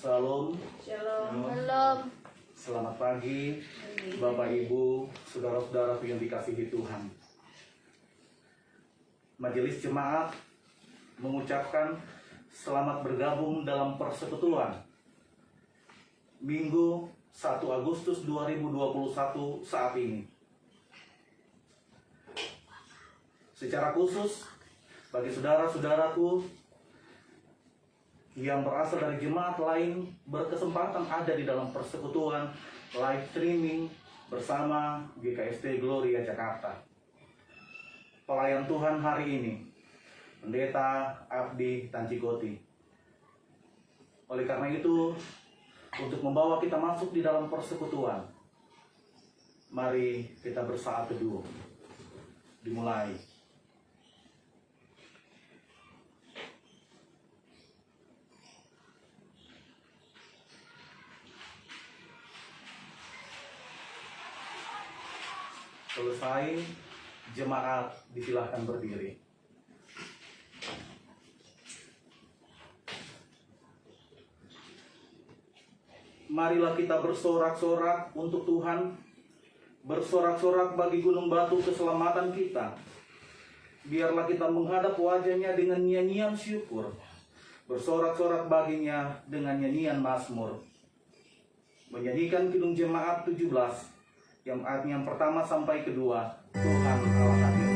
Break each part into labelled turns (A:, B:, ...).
A: Shalom.
B: Shalom.
A: Selamat pagi, Bapak Ibu, saudara-saudara yang dikasihi Tuhan. Majelis Jemaat mengucapkan selamat bergabung dalam persekutuan Minggu 1 Agustus 2021 saat ini. Secara khusus bagi saudara-saudaraku yang berasal dari jemaat lain berkesempatan ada di dalam persekutuan live streaming bersama GKST Gloria Jakarta. Pelayan Tuhan hari ini, Pendeta Abdi Tancigoti. Oleh karena itu, untuk membawa kita masuk di dalam persekutuan, mari kita bersaat teduh. Dimulai. Selesai, jemaat disilahkan berdiri. Marilah kita bersorak-sorak untuk Tuhan, bersorak-sorak bagi gunung batu keselamatan kita. Biarlah kita menghadap wajahnya dengan nyanyian syukur, bersorak-sorak baginya dengan nyanyian mazmur. Menyanyikan Kidung Jemaat 17 yang ayatnya yang pertama sampai kedua, Tuhan Allah hadir.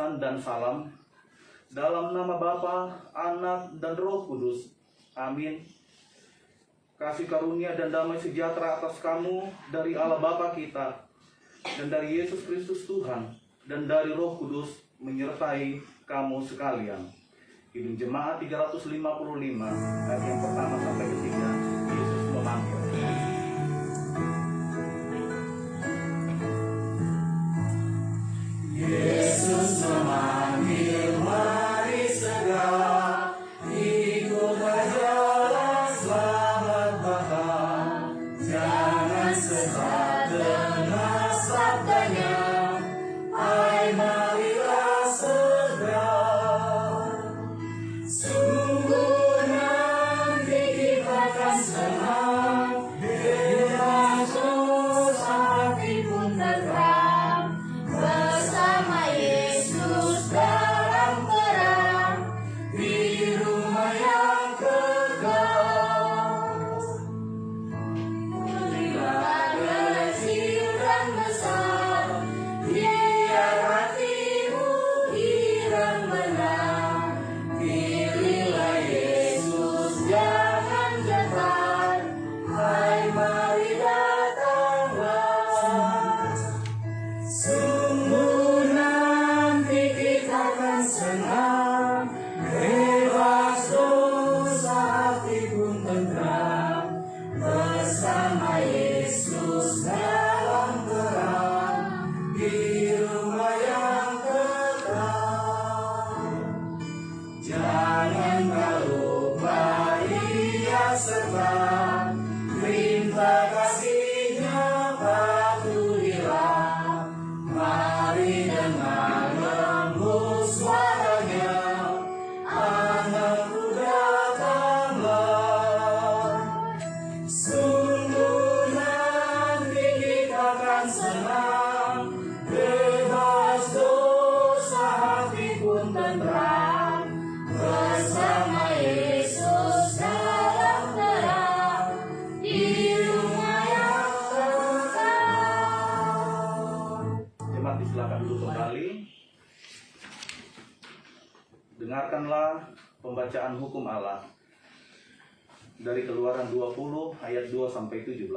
A: Dan salam dalam nama Bapa, Anak, dan Roh Kudus. Amin. Kasih karunia dan damai sejahtera atas kamu dari Allah Bapa kita dan dari Yesus Kristus Tuhan dan dari Roh Kudus menyertai kamu sekalian. Kidung Jemaat 355 ayat yang pertama sampai ketiga. Yesus memanggil.
C: Yesus memanggil, mari segera ikut jalan selamat datang. Jangan sesat dengar sabdanya, hai marilah segera. Sungguh nanti kita akan senang senang, bebas dosa hati pun tentram, bersama Yesus dalam terang, di rumah yang tentram.
A: Jemaat silakan duduk kembali. Dengarkanlah pembacaan hukum Allah dari Keluaran 20 ayat 2 sampai 17.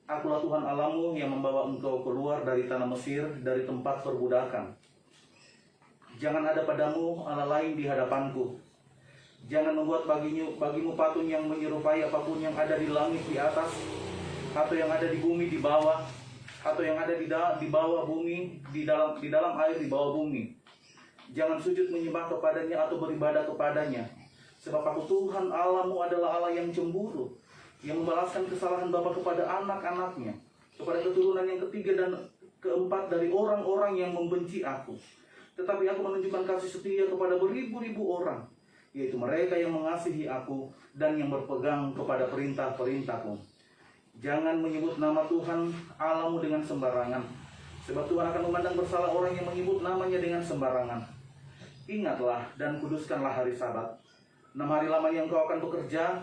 A: Akulah Tuhan Allahmu yang membawa engkau keluar dari tanah Mesir, dari tempat perbudakan. Jangan ada padamu Allah lain di hadapanku. Jangan membuat bagimu patung yang menyerupai apapun yang ada di langit di atas, atau yang ada di bumi di bawah, atau yang ada di bawah bumi, di dalam air di bawah bumi. Jangan sujud menyembah kepadanya atau beribadah kepadanya. Sebab aku Tuhan Allahmu adalah Allah yang cemburu, yang membalaskan kesalahan bapa kepada anak-anaknya, kepada keturunan yang ketiga dan keempat dari orang-orang yang membenci aku. Tetapi aku menunjukkan kasih setia kepada beribu-ribu orang, yaitu mereka yang mengasihi aku dan yang berpegang kepada perintah-perintahku. Jangan menyebut nama Tuhan Allahmu dengan sembarangan, sebab Tuhan akan memandang bersalah orang yang menyebut namanya dengan sembarangan. Ingatlah dan kuduskanlah hari Sabat, 6 hari lamanya engkau akan bekerja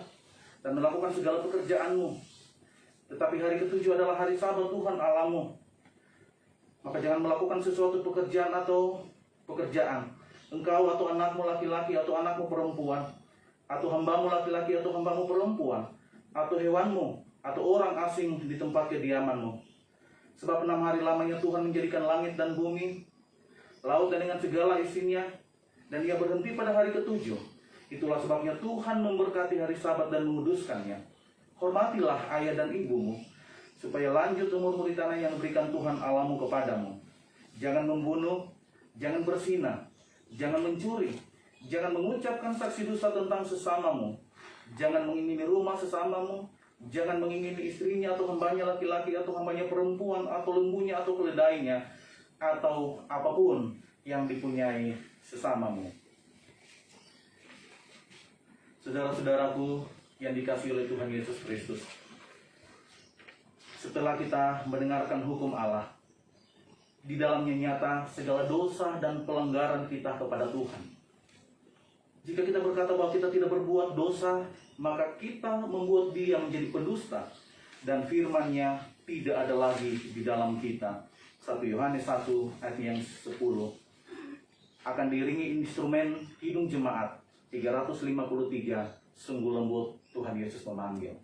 A: dan melakukan segala pekerjaanmu. Tetapi hari ketujuh adalah hari Sabat Tuhan Allahmu. Maka jangan melakukan sesuatu pekerjaan atau pekerjaan, engkau atau anakmu laki-laki atau anakmu perempuan, atau hambamu laki-laki atau hambamu perempuan, atau hewanmu, atau orang asing di tempat kediamanmu. Sebab 6 hari lamanya Tuhan menjadikan langit dan bumi, laut dan dengan segala isinya, dan ia berhenti pada hari ketujuh. Itulah sebabnya Tuhan memberkati hari Sabat dan menguduskannya. Hormatilah ayah dan ibumu, supaya lanjut umurmu di tanah yang berikan Tuhan Allahmu kepadamu. Jangan membunuh, jangan berzina, jangan mencuri, jangan mengucapkan saksi dusta tentang sesamamu, jangan mengingini rumah sesamamu, jangan mengingini istrinya atau hambanya laki-laki atau hambanya perempuan atau lembunya atau keledainya atau apapun yang dipunyai sesamamu. Saudara-saudaraku yang dikasihi oleh Tuhan Yesus Kristus, setelah kita mendengarkan hukum Allah, di dalamnya nyata segala dosa dan pelanggaran kita kepada Tuhan. Jika kita berkata bahwa kita tidak berbuat dosa, maka kita membuat Dia menjadi pendusta, dan firman-Nya tidak ada lagi di dalam kita. 1 Yohanes 1 ayat yang 10. Akan diiringi instrumen hidung jemaat 353, sungguh lembut Tuhan Yesus memanggil.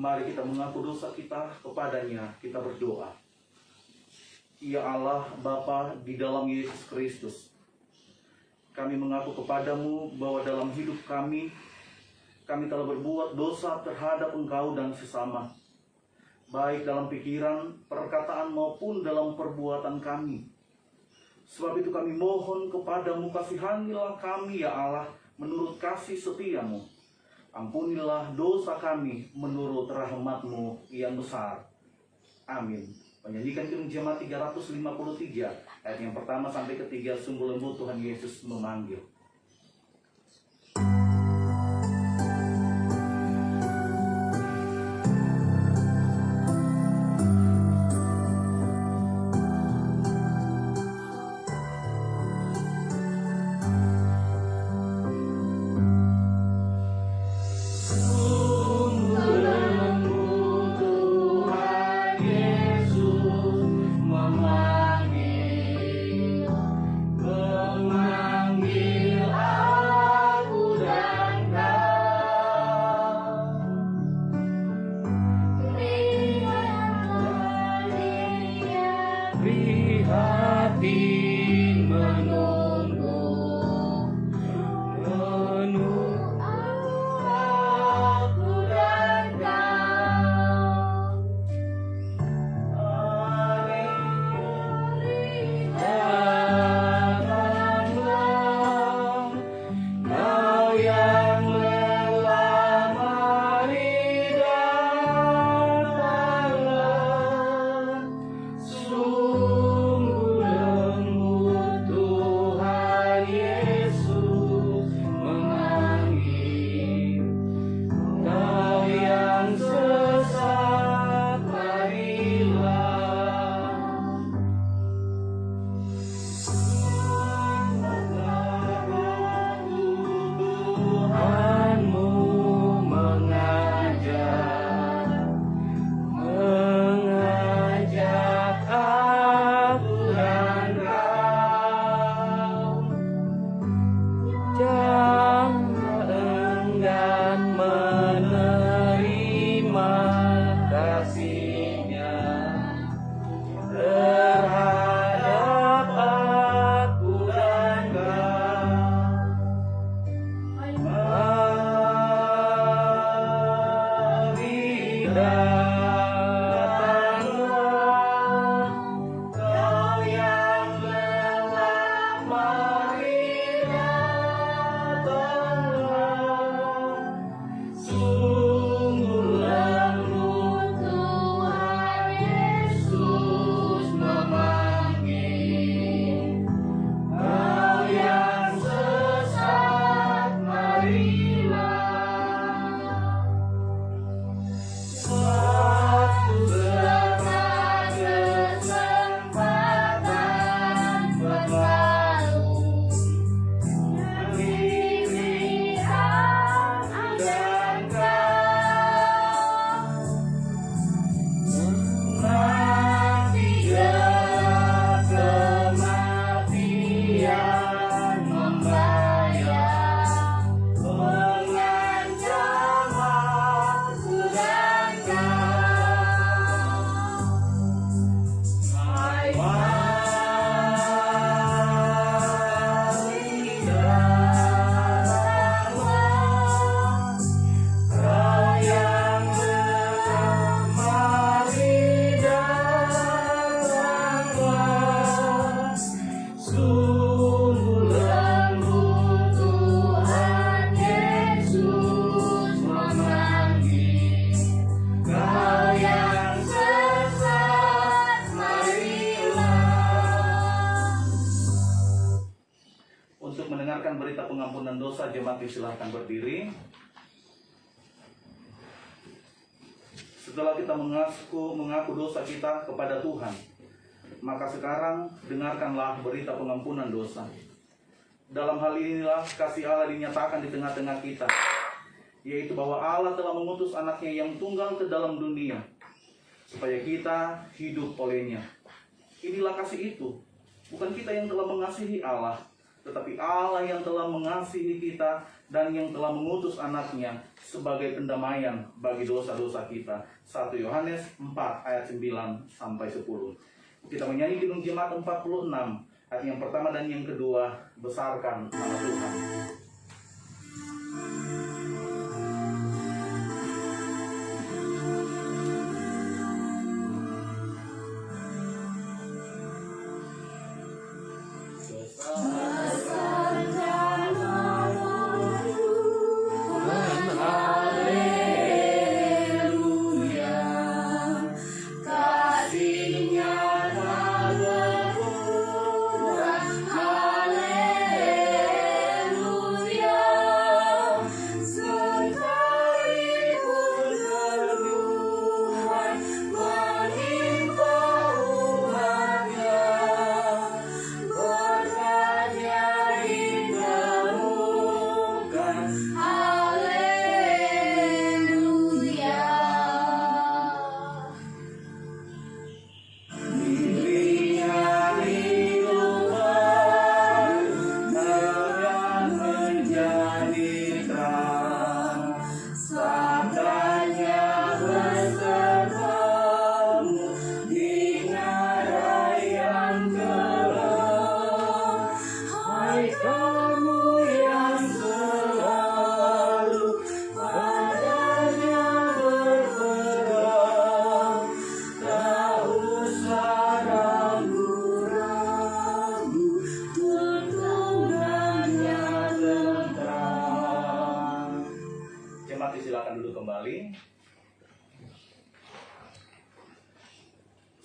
A: Mari kita mengaku dosa kita kepadanya, kita berdoa. Ya Allah, Bapa di dalam Yesus Kristus, kami mengaku kepadamu bahwa dalam hidup kami telah berbuat dosa terhadap Engkau dan sesama, baik dalam pikiran, perkataan maupun dalam perbuatan kami. Sebab itu kami mohon kepadamu, kasihanilah kami ya Allah, menurut kasih setiamu. Ampunilah dosa kami menurut rahmat-Mu yang besar. Amin. Menyanyikan Kidung Jemaat 353 ayat yang pertama sampai ketiga. Sungguh lembut Tuhan Yesus memanggil. Berita pengampunan dosa, jemaat disilahkan berdiri. Setelah kita mengaku dosa kita kepada Tuhan, maka sekarang dengarkanlah berita pengampunan dosa. Dalam hal inilah kasih Allah dinyatakan di tengah-tengah kita, yaitu bahwa Allah telah mengutus anaknya yang tunggal ke dalam dunia, supaya kita hidup olehnya. Inilah kasih itu, bukan kita yang telah mengasihi Allah, tetapi Allah yang telah mengasihi kita dan yang telah mengutus anaknya sebagai pendamaian bagi dosa-dosa kita. 1 Yohanes 4 ayat 9 sampai 10. Kita menyanyi Kidung Jemaat 46 ayat yang pertama dan yang kedua. Besarkan nama Tuhan.
C: Haleluya,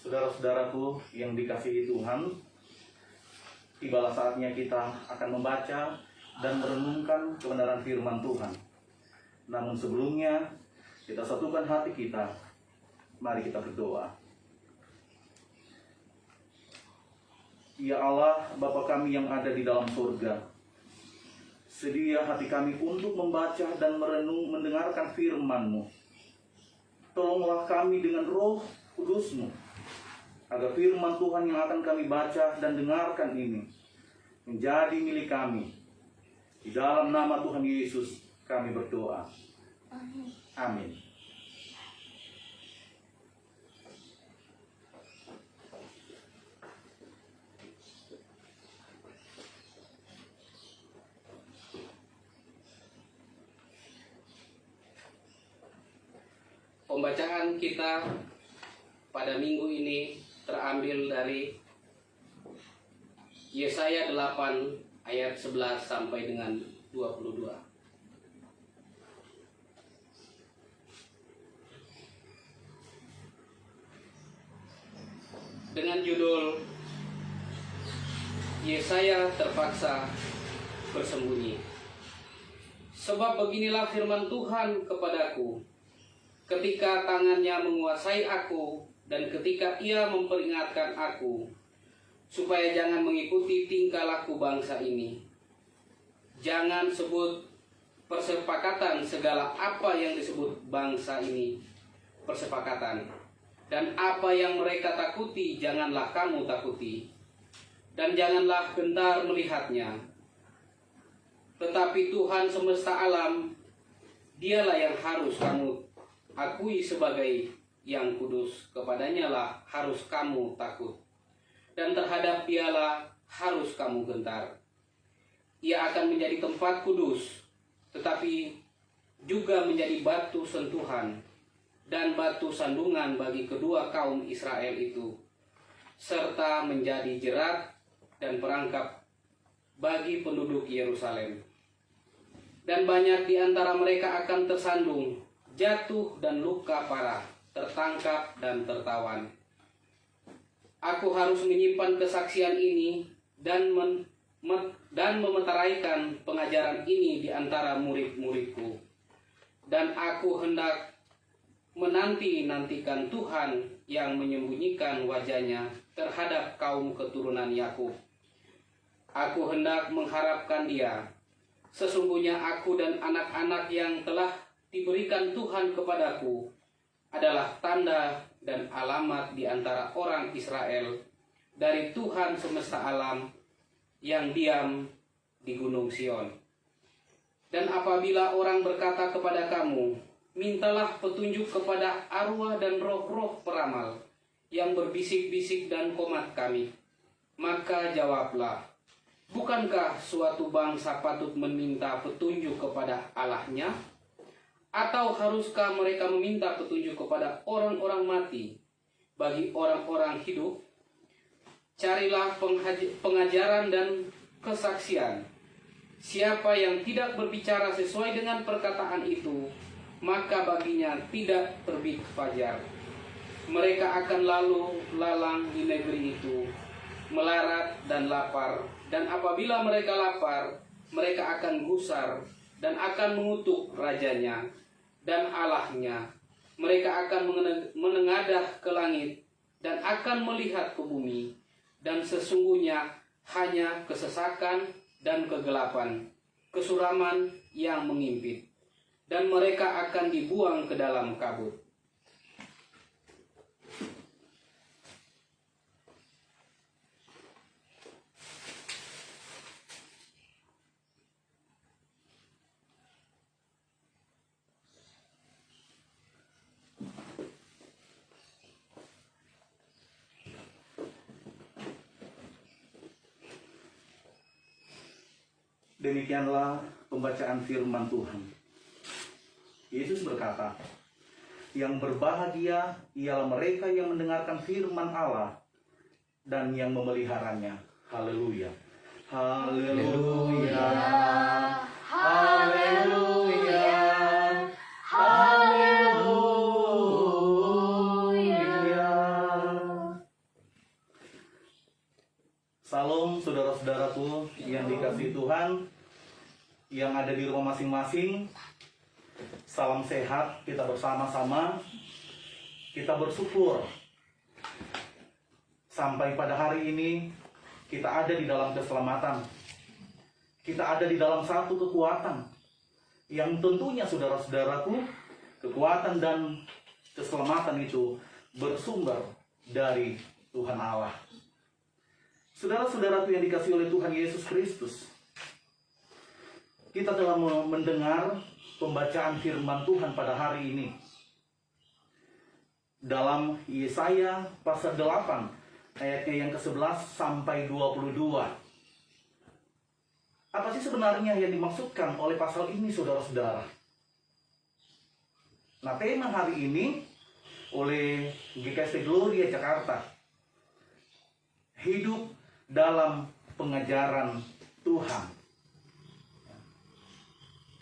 A: Saudara-saudaraku yang dikasihi Tuhan, tibalah saatnya kita akan membaca dan merenungkan kebenaran firman Tuhan. Namun sebelumnya, kita satukan hati kita. Mari kita berdoa. Ya Allah, Bapa kami yang ada di dalam surga, sedia hati kami untuk membaca dan merenung mendengarkan firman-Mu. Tolonglah kami dengan Roh Kudus-Mu, agar firman Tuhan yang akan kami baca dan dengarkan ini menjadi milik kami. Di dalam nama Tuhan Yesus kami berdoa. Amin.
B: Pembacaan kita pada minggu ini terambil dari Yesaya 8 ayat 11 sampai dengan 22. Dengan judul Yesaya terpaksa bersembunyi. Sebab beginilah firman Tuhan kepadaku, ketika tangannya menguasai aku dan ketika ia memperingatkan aku, supaya jangan mengikuti tingkah laku bangsa ini. Jangan sebut persepakatan segala apa yang disebut bangsa ini persepakatan. Dan apa yang mereka takuti, janganlah kamu takuti. Dan janganlah gentar melihatnya. Tetapi Tuhan semesta alam, dialah yang harus kamu akui sebagai yang kudus. Kepadanya lah harus kamu takut. Dan terhadap dialah harus kamu gentar. Ia akan menjadi tempat kudus, tetapi juga menjadi batu sentuhan dan batu sandungan bagi kedua kaum Israel itu, serta menjadi jerat dan perangkap bagi penduduk Yerusalem. Dan banyak di antara mereka akan tersandung, jatuh dan luka parah, tertangkap dan tertawan. Aku harus menyimpan kesaksian ini dan memeteraikan pengajaran ini di antara murid-muridku. Dan aku hendak menanti-nantikan Tuhan yang menyembunyikan wajahnya terhadap kaum keturunan Yakub. Aku hendak mengharapkan Dia. Sesungguhnya aku dan anak-anak yang telah diberikan Tuhan kepadaku adalah tanda dan alamat di antara orang Israel dari Tuhan semesta alam yang diam di Gunung Sion. Dan apabila orang berkata kepada kamu, mintalah petunjuk kepada arwah dan roh-roh peramal yang berbisik-bisik dan komat kami, maka jawablah, bukankah suatu bangsa patut meminta petunjuk kepada Allahnya? Atau haruskah mereka meminta petunjuk kepada orang-orang mati bagi orang-orang hidup? Carilah pengajaran dan kesaksian. Siapa yang tidak berbicara sesuai dengan perkataan itu, maka baginya tidak terbit fajar. Mereka akan lalu lalang di negeri itu, melarat dan lapar. Dan apabila mereka lapar, mereka akan gusar dan akan mengutuk rajanya dan Allahnya. Mereka akan menengadah ke langit dan akan melihat ke bumi. Dan sesungguhnya hanya kesesakan dan kegelapan, kesuraman yang mengimpit. Dan mereka akan dibuang ke dalam kabut.
A: Demikianlah pembacaan firman Tuhan. Yesus berkata, yang berbahagia ialah mereka yang mendengarkan firman Allah dan yang memeliharanya. Haleluya. Haleluya. Haleluya. Haleluya. Salam saudara-saudaraku yang dikasihi Tuhan, yang ada di rumah masing-masing. Salam sehat, kita bersama-sama. Kita bersyukur sampai pada hari ini kita ada di dalam keselamatan. Kita ada di dalam satu kekuatan yang tentunya saudara-saudaraku, kekuatan dan keselamatan itu bersumber dari Tuhan Allah. Saudara-saudaraku yang dikasihi oleh Tuhan Yesus Kristus, kita telah mendengar pembacaan firman Tuhan pada hari ini dalam Yesaya pasal 8 ayatnya yang ke-11 sampai 22. Apa sih sebenarnya yang dimaksudkan oleh pasal ini, saudara-saudara? Nah, tema hari ini oleh GKST Gloria Jakarta, hidup dalam pengajaran Tuhan.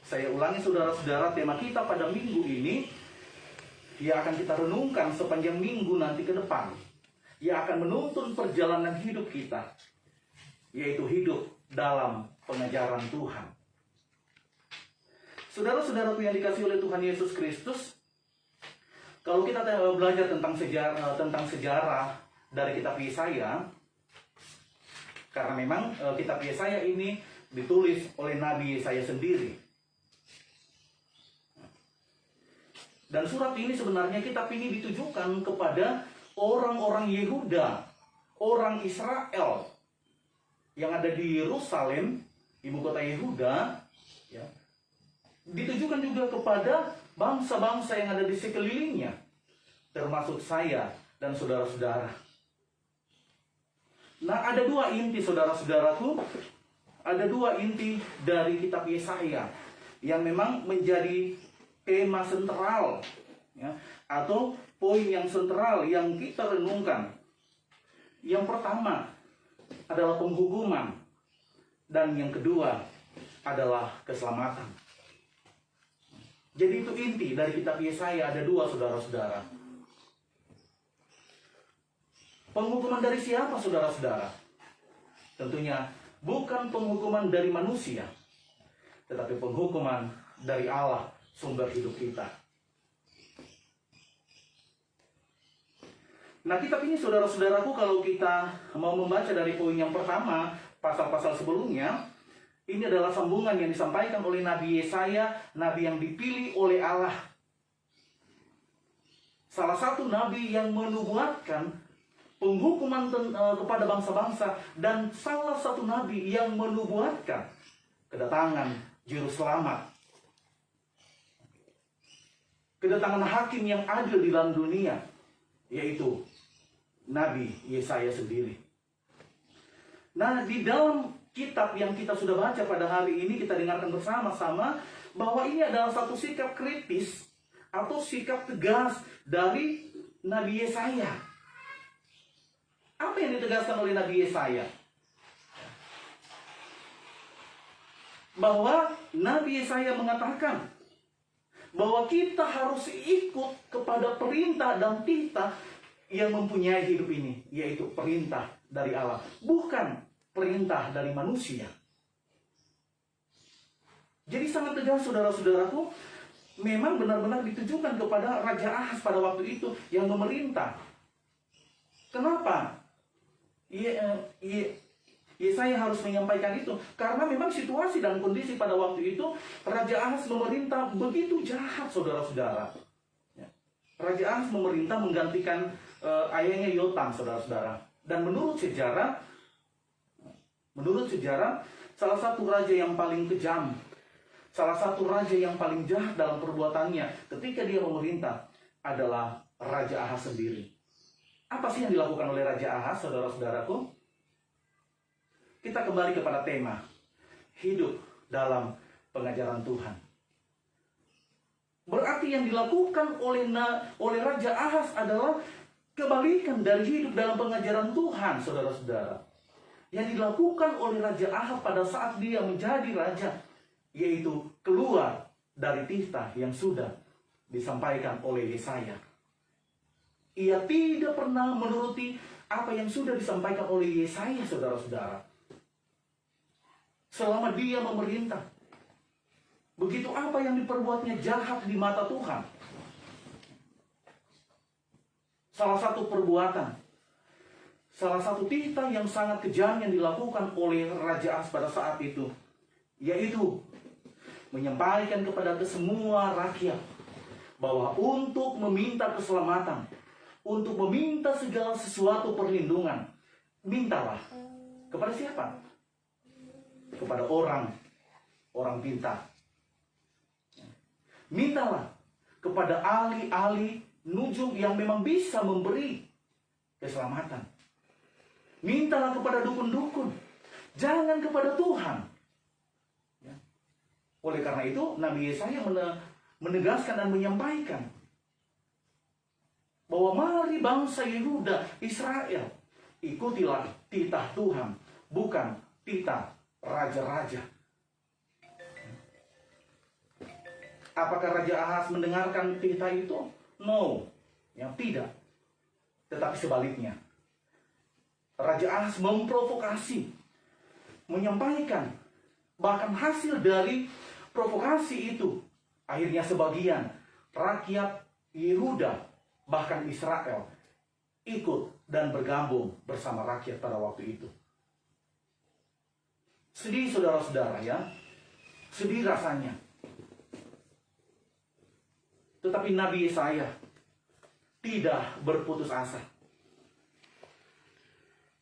A: Saya ulangi saudara-saudara, tema kita pada minggu ini yang akan kita renungkan sepanjang minggu nanti ke depan, yang akan menuntun perjalanan hidup kita, yaitu hidup dalam pengajaran Tuhan. Saudara-saudaraku yang dikasihi oleh Tuhan Yesus Kristus, kalau kita belajar tentang sejarah dari kitab Yesaya, karena memang kitab Yesaya ini ditulis oleh Nabi Yesaya sendiri. Dan surat ini sebenarnya kitab ini ditujukan kepada orang-orang Yehuda, orang Israel yang ada di Yerusalem, ibu kota Yehuda, ya. Ditujukan juga kepada bangsa-bangsa yang ada di sekelilingnya, termasuk saya dan saudara-saudara. Nah, ada dua inti, saudara-saudaraku, ada dua inti dari kitab Yesaya yang memang menjadi tema sentral, ya, atau poin yang sentral yang kita renungkan. Yang pertama adalah penghukuman, dan yang kedua adalah keselamatan. Jadi itu inti dari kitab Yesaya, ada dua, saudara-saudara. Penghukuman dari siapa, saudara-saudara? Tentunya bukan penghukuman dari manusia, tetapi penghukuman dari Allah, sumber hidup kita. Nah, kitab ini, saudara-saudaraku, kalau kita mau membaca dari poin yang pertama, pasal-pasal sebelumnya, ini adalah sambungan yang disampaikan oleh Nabi Yesaya, nabi yang dipilih oleh Allah. Salah satu nabi yang menubuatkan penghukuman kepada bangsa-bangsa, dan salah satu nabi yang menubuatkan kedatangan juru selamat, kedatangan hakim yang adil di dalam dunia, yaitu Nabi Yesaya sendiri. Nah, di dalam kitab yang kita sudah baca pada hari ini, kita dengarkan bersama-sama bahwa ini adalah satu sikap kritis atau sikap tegas dari Nabi Yesaya. Apa yang ditegaskan oleh Nabi Yesaya? Bahwa Nabi Yesaya mengatakan bahwa kita harus ikut kepada perintah dan titah yang mempunyai hidup ini, yaitu perintah dari Allah, bukan perintah dari manusia. Jadi sangat tegas, saudara-saudaraku, memang benar-benar ditujukan kepada Raja Ahaz pada waktu itu yang memerintah. Kenapa Yesaya harus menyampaikan itu? Karena memang situasi dan kondisi pada waktu itu, Raja Ahaz memerintah begitu jahat, saudara-saudara. Raja Ahaz memerintah menggantikan ayahnya Yotam, saudara-saudara. Dan menurut sejarah, salah satu raja yang paling kejam, salah satu raja yang paling jahat dalam perbuatannya ketika dia memerintah adalah Raja Ahaz sendiri. Apa sih yang dilakukan oleh Raja Ahaz, saudara-saudaraku? Kita kembali kepada tema hidup dalam pengajaran Tuhan. Berarti yang dilakukan oleh Raja Ahaz adalah kebalikan dari hidup dalam pengajaran Tuhan, saudara-saudara. Yang dilakukan oleh Raja Ahaz pada saat dia menjadi raja, yaitu keluar dari titah yang sudah disampaikan oleh Yesaya. Ia tidak pernah menuruti apa yang sudah disampaikan oleh Yesaya, saudara-saudara. Selama dia memerintah, begitu apa yang diperbuatnya jahat di mata Tuhan. Salah satu perbuatan, salah satu titah yang sangat kejam yang dilakukan oleh Raja Ahas pada saat itu, yaitu menyampaikan kepada semua rakyat bahwa untuk meminta keselamatan, untuk meminta segala sesuatu perlindungan, mintalah kepada siapa? Kepada orang pintar. Mintalah kepada ahli-ahli nujum yang memang bisa memberi keselamatan. Mintalah kepada dukun-dukun, jangan kepada Tuhan. Ya. Oleh karena itu, Nabi Yesaya menegaskan dan menyampaikan bahwa mari bangsa Yehuda, Israel, ikutilah titah Tuhan, bukan titah raja-raja. Apakah Raja Ahas mendengarkan titah itu? No, yang tidak. Tetapi sebaliknya, Raja Ahas memprovokasi, menyampaikan, bahkan hasil dari provokasi itu, akhirnya sebagian rakyat Yehuda, bahkan Israel, ikut dan bergabung bersama rakyat pada waktu itu. Sedih saudara-saudara ya, sedih rasanya. Tetapi Nabi Yesaya tidak berputus asa.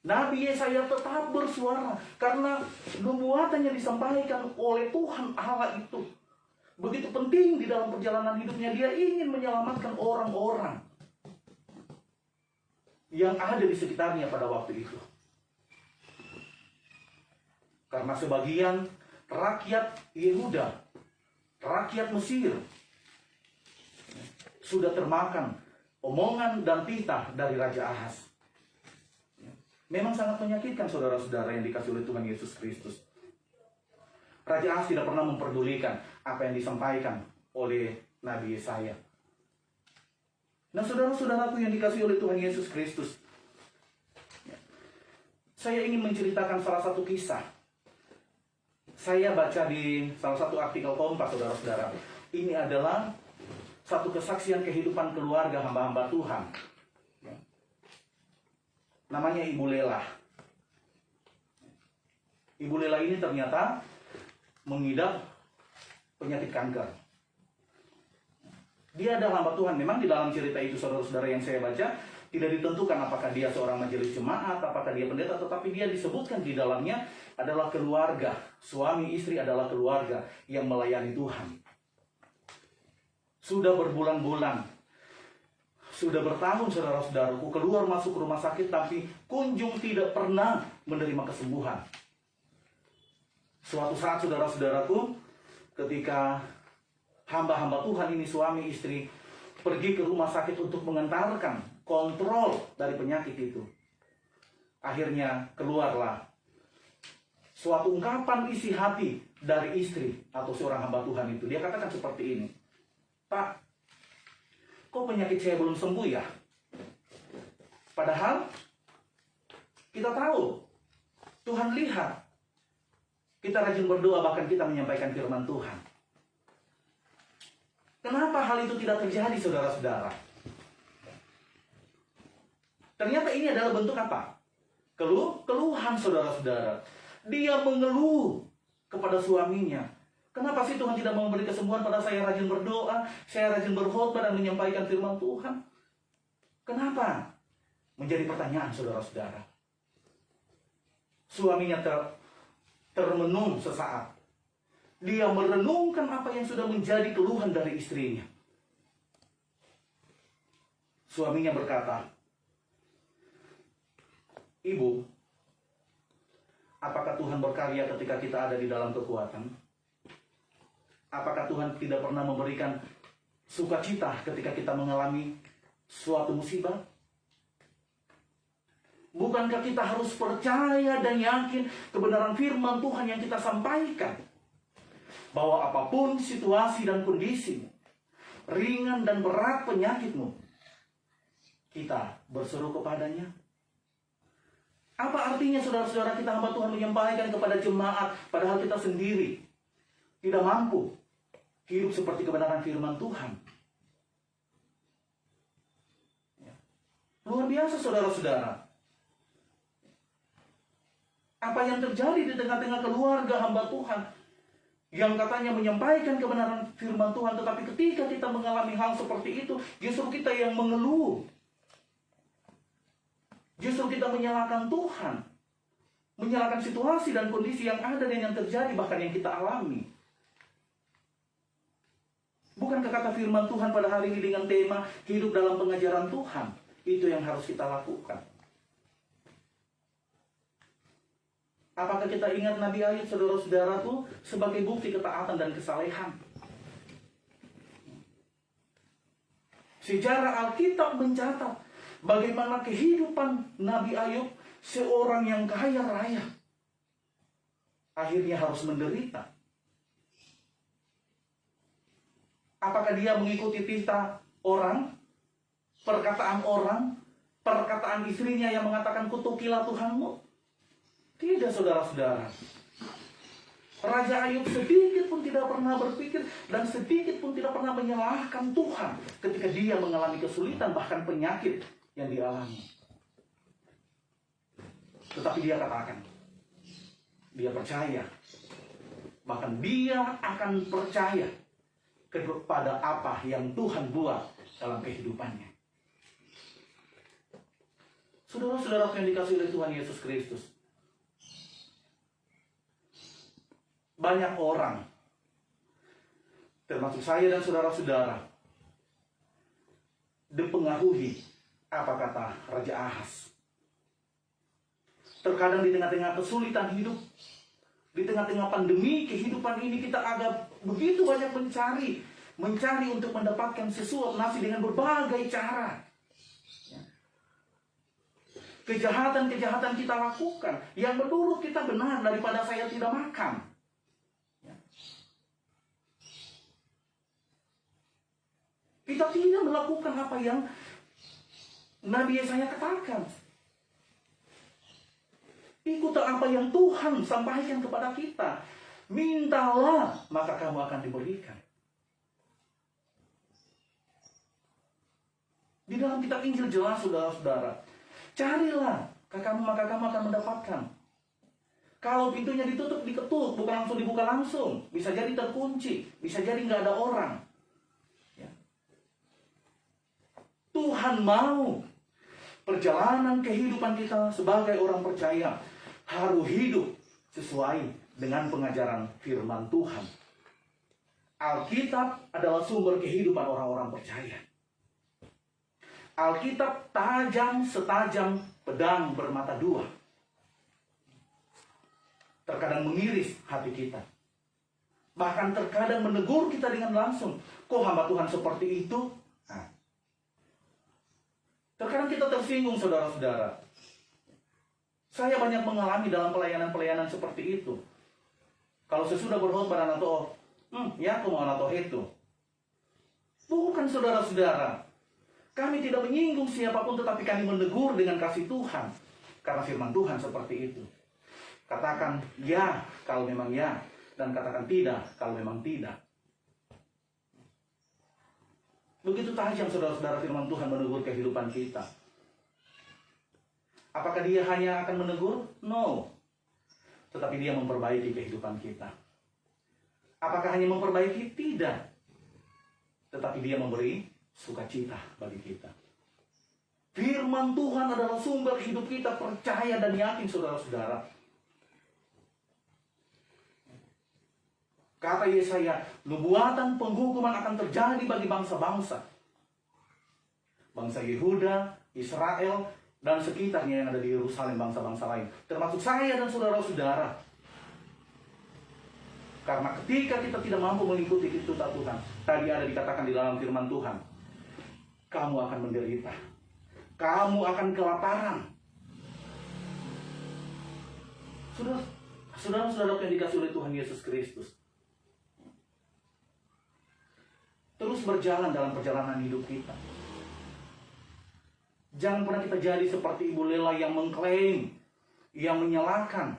A: Nabi Yesaya tetap bersuara karena nubuatan yang disampaikan oleh Tuhan Allah itu begitu penting di dalam perjalanan hidupnya. Dia ingin menyelamatkan orang-orang yang ada di sekitarnya pada waktu itu. Karena sebagian rakyat Yehuda, rakyat Mesir, sudah termakan omongan dan titah dari Raja Ahas. Memang sangat menyakitkan saudara-saudara yang dikasihi oleh Tuhan Yesus Kristus. Raja Ahas tidak pernah memperdulikan apa yang disampaikan oleh Nabi Yesaya. Nah, saudara-saudaraku yang dikasihi oleh Tuhan Yesus Kristus, saya ingin menceritakan salah satu kisah. Saya baca di salah satu artikel Kompas, saudara-saudara. Ini adalah satu kesaksian kehidupan keluarga hamba-hamba Tuhan. Namanya Ibu Lela. Ibu Lela ini ternyata mengidap penyakit kanker. Dia adalah hamba Tuhan. Memang di dalam cerita itu, saudara-saudara yang saya baca, tidak ditentukan apakah dia seorang majelis jemaat, apakah dia pendeta, tetapi dia disebutkan di dalamnya adalah keluarga. Suami istri adalah keluarga yang melayani Tuhan. Sudah berbulan-bulan, sudah bertahun saudara-saudaraku keluar masuk rumah sakit, tapi kunjung tidak pernah menerima kesembuhan. Suatu saat saudara-saudaraku, ketika hamba-hamba Tuhan ini suami istri pergi ke rumah sakit untuk mengantarkan kontrol dari penyakit itu, akhirnya keluarlah suatu ungkapan isi hati dari istri atau seorang hamba Tuhan itu. Dia katakan seperti ini, "Pak, kok penyakit saya belum sembuh ya? Padahal kita tahu, Tuhan lihat, kita rajin berdoa, bahkan kita menyampaikan firman Tuhan. Kenapa hal itu tidak terjadi, saudara-saudara?" Ternyata ini adalah bentuk apa? Keluhan, saudara-saudara. Dia mengeluh kepada suaminya. Kenapa sih Tuhan tidak memberi kesembuhan pada saya rajin berdoa, saya rajin berkhotbah dan menyampaikan firman Tuhan? Kenapa? Menjadi pertanyaan saudara-saudara. Suaminya termenung sesaat. Dia merenungkan apa yang sudah menjadi keluhan dari istrinya. Suaminya berkata, "Ibu, apakah Tuhan berkarya ketika kita ada di dalam kekuatan? Apakah Tuhan tidak pernah memberikan sukacita ketika kita mengalami suatu musibah? Bukankah kita harus percaya dan yakin kebenaran firman Tuhan yang kita sampaikan? Bahwa apapun situasi dan kondisi, ringan dan berat penyakitmu, kita berseru kepadanya. artinya saudara-saudara kita hamba Tuhan menyampaikan kepada jemaat, padahal kita sendiri tidak mampu hidup seperti kebenaran firman Tuhan. Ya. Luar biasa saudara-saudara. Apa yang terjadi di tengah-tengah keluarga hamba Tuhan yang katanya menyampaikan kebenaran firman Tuhan, tetapi ketika kita mengalami hal seperti itu, justru kita yang mengeluh. Justru kita menyalahkan Tuhan, menyalahkan situasi dan kondisi yang ada dan yang terjadi, bahkan yang kita alami. Bukankah kata firman Tuhan pada hari ini dengan tema hidup dalam pengajaran Tuhan? Itu yang harus kita lakukan. Apakah kita ingat Nabi Ayub, saudara-saudara, itu sebagai bukti ketaatan dan kesalehan? Sejarah Alkitab mencatat bagaimana kehidupan Nabi Ayub, seorang yang kaya raya, akhirnya harus menderita. Apakah dia mengikuti titah orang, perkataan istrinya yang mengatakan kutukilah Tuhanmu? Tidak, saudara-saudara. Raja Ayub sedikit pun tidak pernah berpikir dan sedikit pun tidak pernah menyalahkan Tuhan ketika dia mengalami kesulitan, bahkan penyakit yang dialami. Tetapi dia katakan, dia percaya, bahkan dia akan percaya kepada apa yang Tuhan buat dalam kehidupannya. Saudara-saudara yang dikasihi oleh Tuhan Yesus Kristus, banyak orang, termasuk saya dan saudara-saudara, dipengaruhi apa kata Raja Ahaz. Terkadang di tengah-tengah kesulitan hidup, di tengah-tengah pandemi kehidupan ini, kita agak begitu banyak mencari untuk mendapatkan sesuap nasi dengan berbagai cara. Kejahatan-kejahatan kita lakukan yang menurut kita benar daripada saya tidak makan. Kita tidak melakukan apa yang Nabi Yesaya katakan. Ikuti apa yang Tuhan sampaikan kepada kita. Mintalah, maka kamu akan diberikan. Di dalam kitab Injil jelas, saudara-saudara. Carilah, maka kamu akan mendapatkan. Kalau pintunya ditutup, diketuk, bukan langsung dibuka langsung. Bisa jadi terkunci, bisa jadi nggak ada orang. Ya. Tuhan mau perjalanan kehidupan kita sebagai orang percaya harus hidup sesuai dengan pengajaran firman Tuhan. Alkitab adalah sumber kehidupan orang-orang percaya. Alkitab tajam setajam pedang bermata dua. Terkadang mengiris hati kita. Bahkan terkadang menegur kita dengan langsung. Kok hamba Tuhan seperti itu? Nah. Terkadang kita tersinggung, saudara-saudara. Saya banyak mengalami dalam pelayanan-pelayanan seperti itu. Kalau sesudah berkhotbah dan atau ya aku mau atau itu. Bukan, saudara-saudara. Kami tidak menyinggung siapapun, tetapi kami menegur dengan kasih Tuhan. Karena firman Tuhan seperti itu. Katakan ya kalau memang ya, dan katakan tidak kalau memang tidak. Begitu tajam, saudara-saudara, firman Tuhan menegur kehidupan kita. Apakah dia hanya akan menegur? No. Tetapi dia memperbaiki kehidupan kita. Apakah hanya memperbaiki? Tidak. Tetapi dia memberi sukacita bagi kita. Firman Tuhan adalah sumber hidup kita, percaya dan yakin, saudara-saudara. Kata Yesaya, nubuatan penghukuman akan terjadi bagi bangsa-bangsa. Bangsa Yehuda, Israel, dan sekitarnya yang ada di Yerusalem, bangsa-bangsa lain. Termasuk saya dan saudara-saudara. Karena ketika kita tidak mampu mengikuti titah Tuhan, tadi ada dikatakan di dalam firman Tuhan, kamu akan menderita. Kamu akan kelaparan. Saudara-saudara yang dikasih oleh Tuhan Yesus Kristus, terus berjalan dalam perjalanan hidup kita. Jangan pernah kita jadi seperti Ibu Lela yang mengklaim yang menyalahkan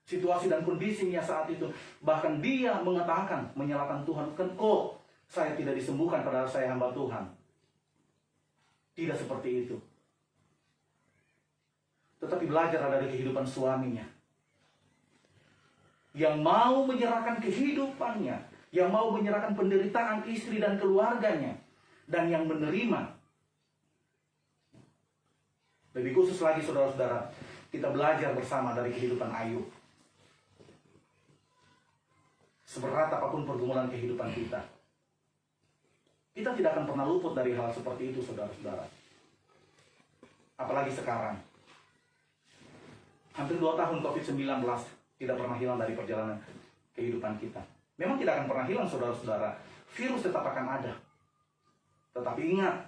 A: situasi dan kondisinya saat itu. Bahkan dia mengatakan, menyalahkan Tuhan, kan kok saya tidak disembuhkan padahal saya hamba Tuhan. Tidak seperti itu. Tetapi belajar dari kehidupan suaminya, yang mau menyerahkan kehidupannya, yang mau menyerahkan penderitaan istri dan keluarganya, dan yang menerima. Lebih khusus lagi saudara-saudara, kita belajar bersama dari kehidupan Ayub. Seberat apapun pergumulan kehidupan kita, kita tidak akan pernah luput dari hal seperti itu, saudara-saudara. Apalagi sekarang. Hampir 2 tahun COVID-19 tidak pernah hilang dari perjalanan kehidupan kita. Memang tidak akan pernah hilang, saudara-saudara. Virus tetap akan ada. Tetapi ingat,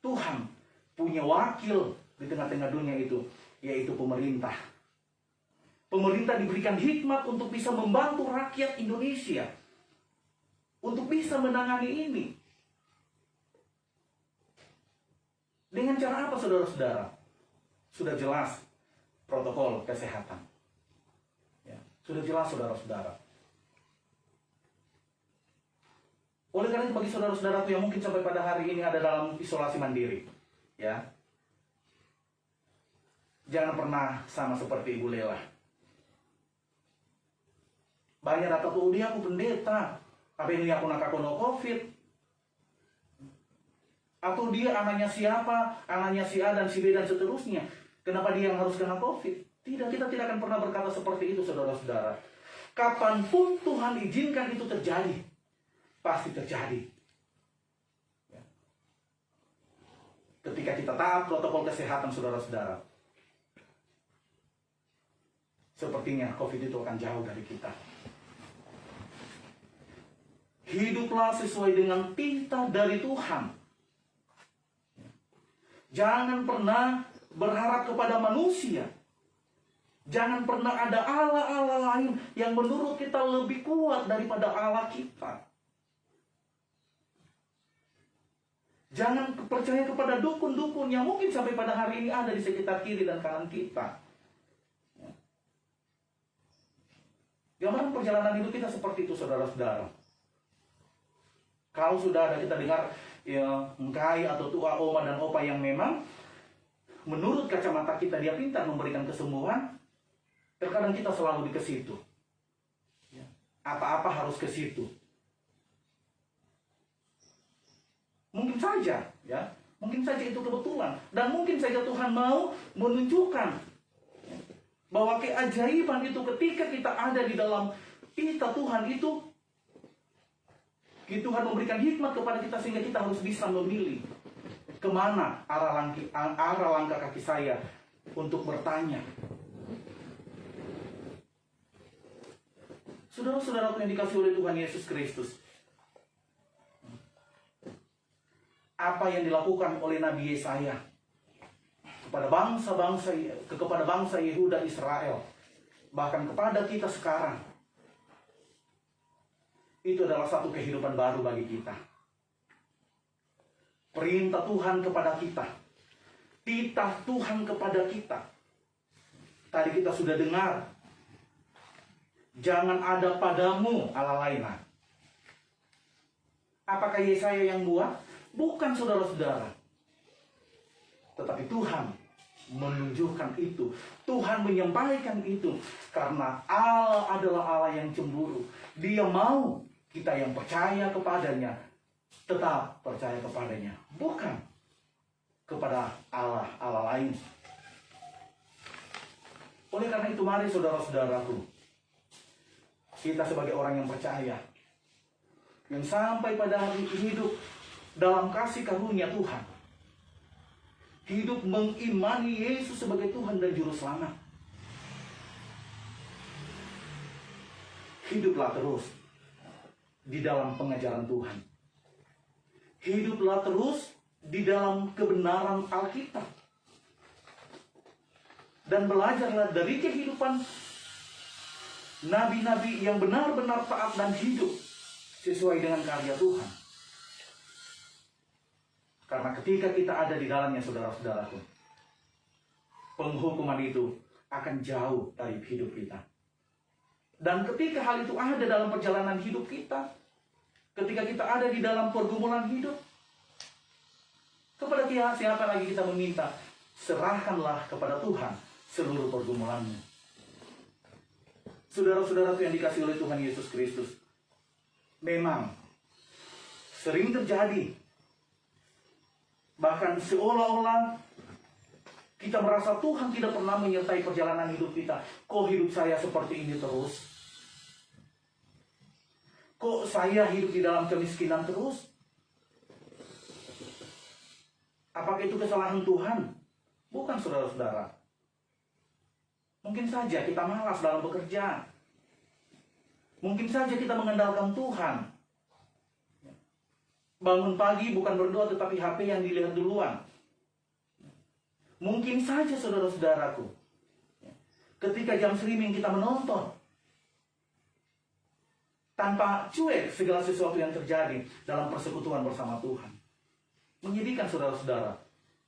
A: Tuhan punya wakil di tengah-tengah dunia itu, yaitu pemerintah. Pemerintah diberikan hikmat untuk bisa membantu rakyat Indonesia, untuk bisa menangani ini. Dengan cara apa, saudara-saudara? Sudah jelas protokol kesehatan. Ya, sudah jelas, saudara-saudara. Oleh karena itu, bagi saudara-saudaraku yang mungkin sampai pada hari ini ada dalam isolasi mandiri, ya, jangan pernah sama seperti Ibu Lela. Banyak datang, oh dia aku pendeta, apa ini aku nakakono COVID, atau dia anaknya siapa, anaknya si A dan si B dan seterusnya. Kenapa dia yang harus kena COVID? Tidak, kita tidak akan pernah berkata seperti itu, saudara-saudara. Kapanpun Tuhan izinkan itu terjadi, pasti terjadi. Ya. Ketika kita taat protokol kesehatan, saudara-saudara, sepertinya COVID itu akan jauh dari kita. Hiduplah sesuai dengan titah dari Tuhan. Jangan pernah berharap kepada manusia. Jangan pernah ada Allah-Allah lain yang menurut kita lebih kuat daripada Allah kita. Jangan percaya kepada dukun-dukun yang mungkin sampai pada hari ini ada di sekitar kiri dan kanan kita. Gambaran perjalanan hidup kita seperti itu, saudara-saudara. Kalau sudah ada kita dengar ya, engkai atau tua oma dan opa yang memang menurut kacamata kita dia pintar memberikan kesembuhan, terkadang kita selalu ke situ. Apa-apa harus ke situ. Mungkin saja, ya, mungkin saja itu kebetulan, dan mungkin saja Tuhan mau menunjukkan bahwa keajaiban itu ketika kita ada di dalam pita Tuhan itu, Tuhan memberikan hikmat kepada kita sehingga kita harus bisa memilih kemana arah langkah kaki saya untuk bertanya. Saudara-saudaraku yang dikasihi oleh Tuhan Yesus Kristus, apa yang dilakukan oleh Nabi Yesaya kepada bangsa Yehuda Israel, bahkan kepada kita sekarang, itu adalah satu kehidupan baru bagi kita. Perintah Tuhan kepada kita, titah Tuhan kepada kita. Tadi kita sudah dengar, jangan ada padamu Allah lain. Apakah Yesaya yang buat? Bukan, saudara-saudara. Tetapi Tuhan menunjukkan itu. Tuhan menyampaikan itu. Karena Allah adalah Allah yang cemburu. Dia mau kita yang percaya kepadanya tetap percaya kepadanya. Bukan kepada Allah lain. Oleh karena itu, mari saudara-saudaraku, kita sebagai orang yang percaya, yang sampai pada hari ini hidup dalam kasih karunia Tuhan, hidup mengimani Yesus sebagai Tuhan dan Juru Selamat, hiduplah terus di dalam pengajaran Tuhan. Hiduplah terus di dalam kebenaran Alkitab. Dan belajarlah dari kehidupan nabi-nabi yang benar-benar taat dan hidup sesuai dengan karya Tuhan. Karena ketika kita ada di dalamnya, saudara-saudaraku, penghukuman itu akan jauh dari hidup kita. Dan ketika hal itu ada dalam perjalanan hidup kita, ketika kita ada di dalam pergumulan hidup, kepada siapa lagi kita meminta? Serahkanlah kepada Tuhan seluruh pergumulanmu. Saudara-saudara yang dikasihi oleh Tuhan Yesus Kristus, memang sering terjadi, bahkan seolah-olah kita merasa Tuhan tidak pernah menyertai perjalanan hidup kita. Kok hidup saya seperti ini terus? Kok saya hidup di dalam kemiskinan terus? Apakah itu kesalahan Tuhan? Bukan, saudara-saudara. Mungkin saja kita malas dalam bekerja. Mungkin saja kita mengandalkan Tuhan. Bangun pagi bukan berdoa tetapi HP yang dilihat duluan. Mungkin saja, saudara-saudaraku, ketika jam streaming kita menonton, tanpa cuek segala sesuatu yang terjadi dalam persekutuan bersama Tuhan. Menyedihkan, saudara-saudara,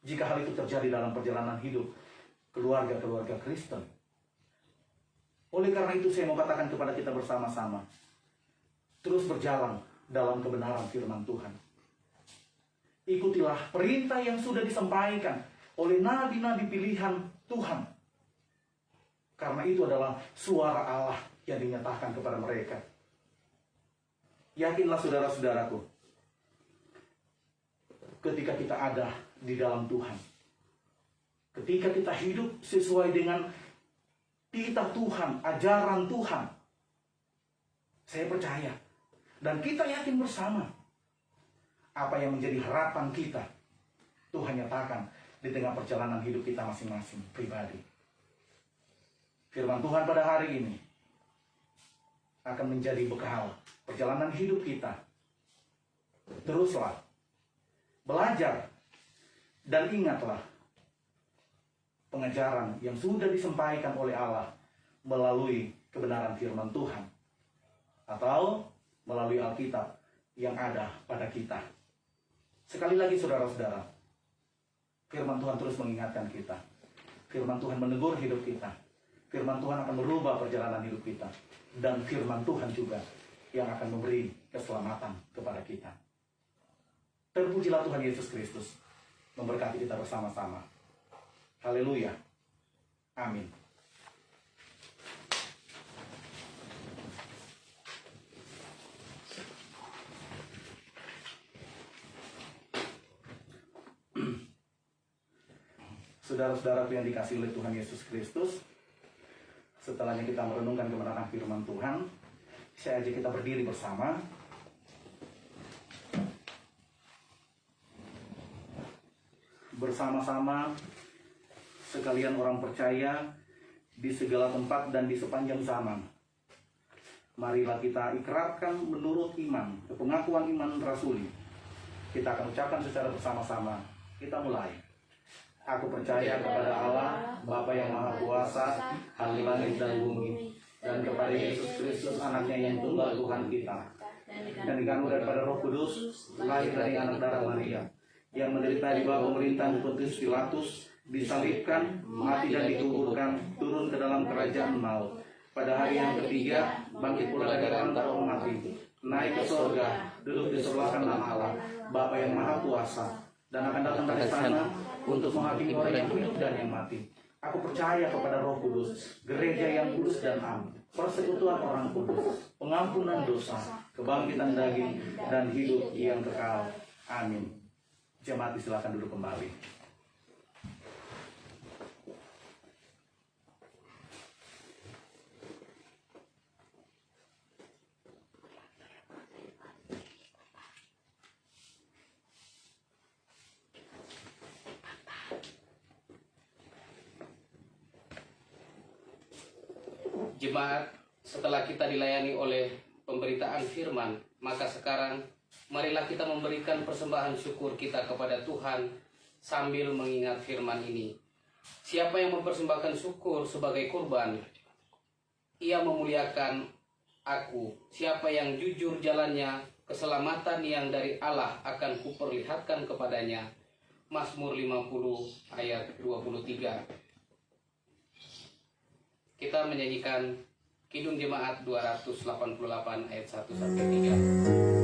A: jika hal itu terjadi dalam perjalanan hidup keluarga-keluarga Kristen. Oleh karena itu saya mau katakan kepada kita bersama-sama, terus berjalan dalam kebenaran firman Tuhan. Ikutilah perintah yang sudah disampaikan oleh nabi-nabi pilihan Tuhan. Karena itu adalah suara Allah yang dinyatakan kepada mereka. Yakinlah, saudara-saudaraku, ketika kita ada di dalam Tuhan, ketika kita hidup sesuai dengan titah Tuhan, ajaran Tuhan, saya percaya dan kita yakin bersama, apa yang menjadi harapan kita Tuhan nyatakan di tengah perjalanan hidup kita masing-masing pribadi. Firman Tuhan pada hari ini akan menjadi bekal perjalanan hidup kita. Teruslah belajar dan ingatlah pengajaran yang sudah disampaikan oleh Allah melalui kebenaran firman Tuhan atau melalui Alkitab yang ada pada kita. Sekali lagi, saudara-saudara, firman Tuhan terus mengingatkan kita. Firman Tuhan menegur hidup kita. Firman Tuhan akan merubah perjalanan hidup kita. Dan firman Tuhan juga yang akan memberi keselamatan kepada kita. Terpujilah Tuhan Yesus Kristus, memberkati kita bersama-sama. Haleluya. Amin. Saudara-saudara yang dikasihi oleh Tuhan Yesus Kristus, setelahnya kita merenungkan kebenaran firman Tuhan, saya ajak kita berdiri bersama. Bersama-sama sekalian orang percaya di segala tempat dan di sepanjang zaman. Marilah kita ikrarkan menurut iman, pengakuan iman rasuli. Kita akan ucapkan secara bersama-sama. Kita mulai. Aku percaya kepada Allah, Bapa yang Maha Kuasa, ahli langit dan bumi, dan kepada Yesus Kristus, anaknya yang tunggal Tuhan kita, dan dikandung daripada Roh Kudus, lahir dari anak darah Maria, yang menderita di bawah pemerintahan Pontius Pilatus, disalibkan, mati dan dikuburkan, turun ke dalam kerajaan maut. Pada hari yang ketiga, bangkit pula dari antara orang mati, naik ke surga, duduk di sebelah kanan Allah, Bapa yang Maha Kuasa, dan akan datang dari sana untuk menghakimi orang yang hidup dan yang mati. Aku percaya kepada Roh Kudus, gereja yang kudus dan am, persekutuan orang kudus, pengampunan dosa, kebangkitan daging, dan hidup yang kekal. Amin. Jemaat silakan duduk kembali.
B: Jemaat, setelah kita dilayani oleh pemberitaan firman, maka sekarang marilah kita memberikan persembahan syukur kita kepada Tuhan sambil mengingat firman ini. Siapa yang mempersembahkan syukur sebagai kurban, ia memuliakan aku. Siapa yang jujur jalannya, keselamatan yang dari Allah akan kuperlihatkan kepadanya. Mazmur 50 ayat 23. kita menyanyikan Kidung Jemaat 288 ayat 1 sampai 3.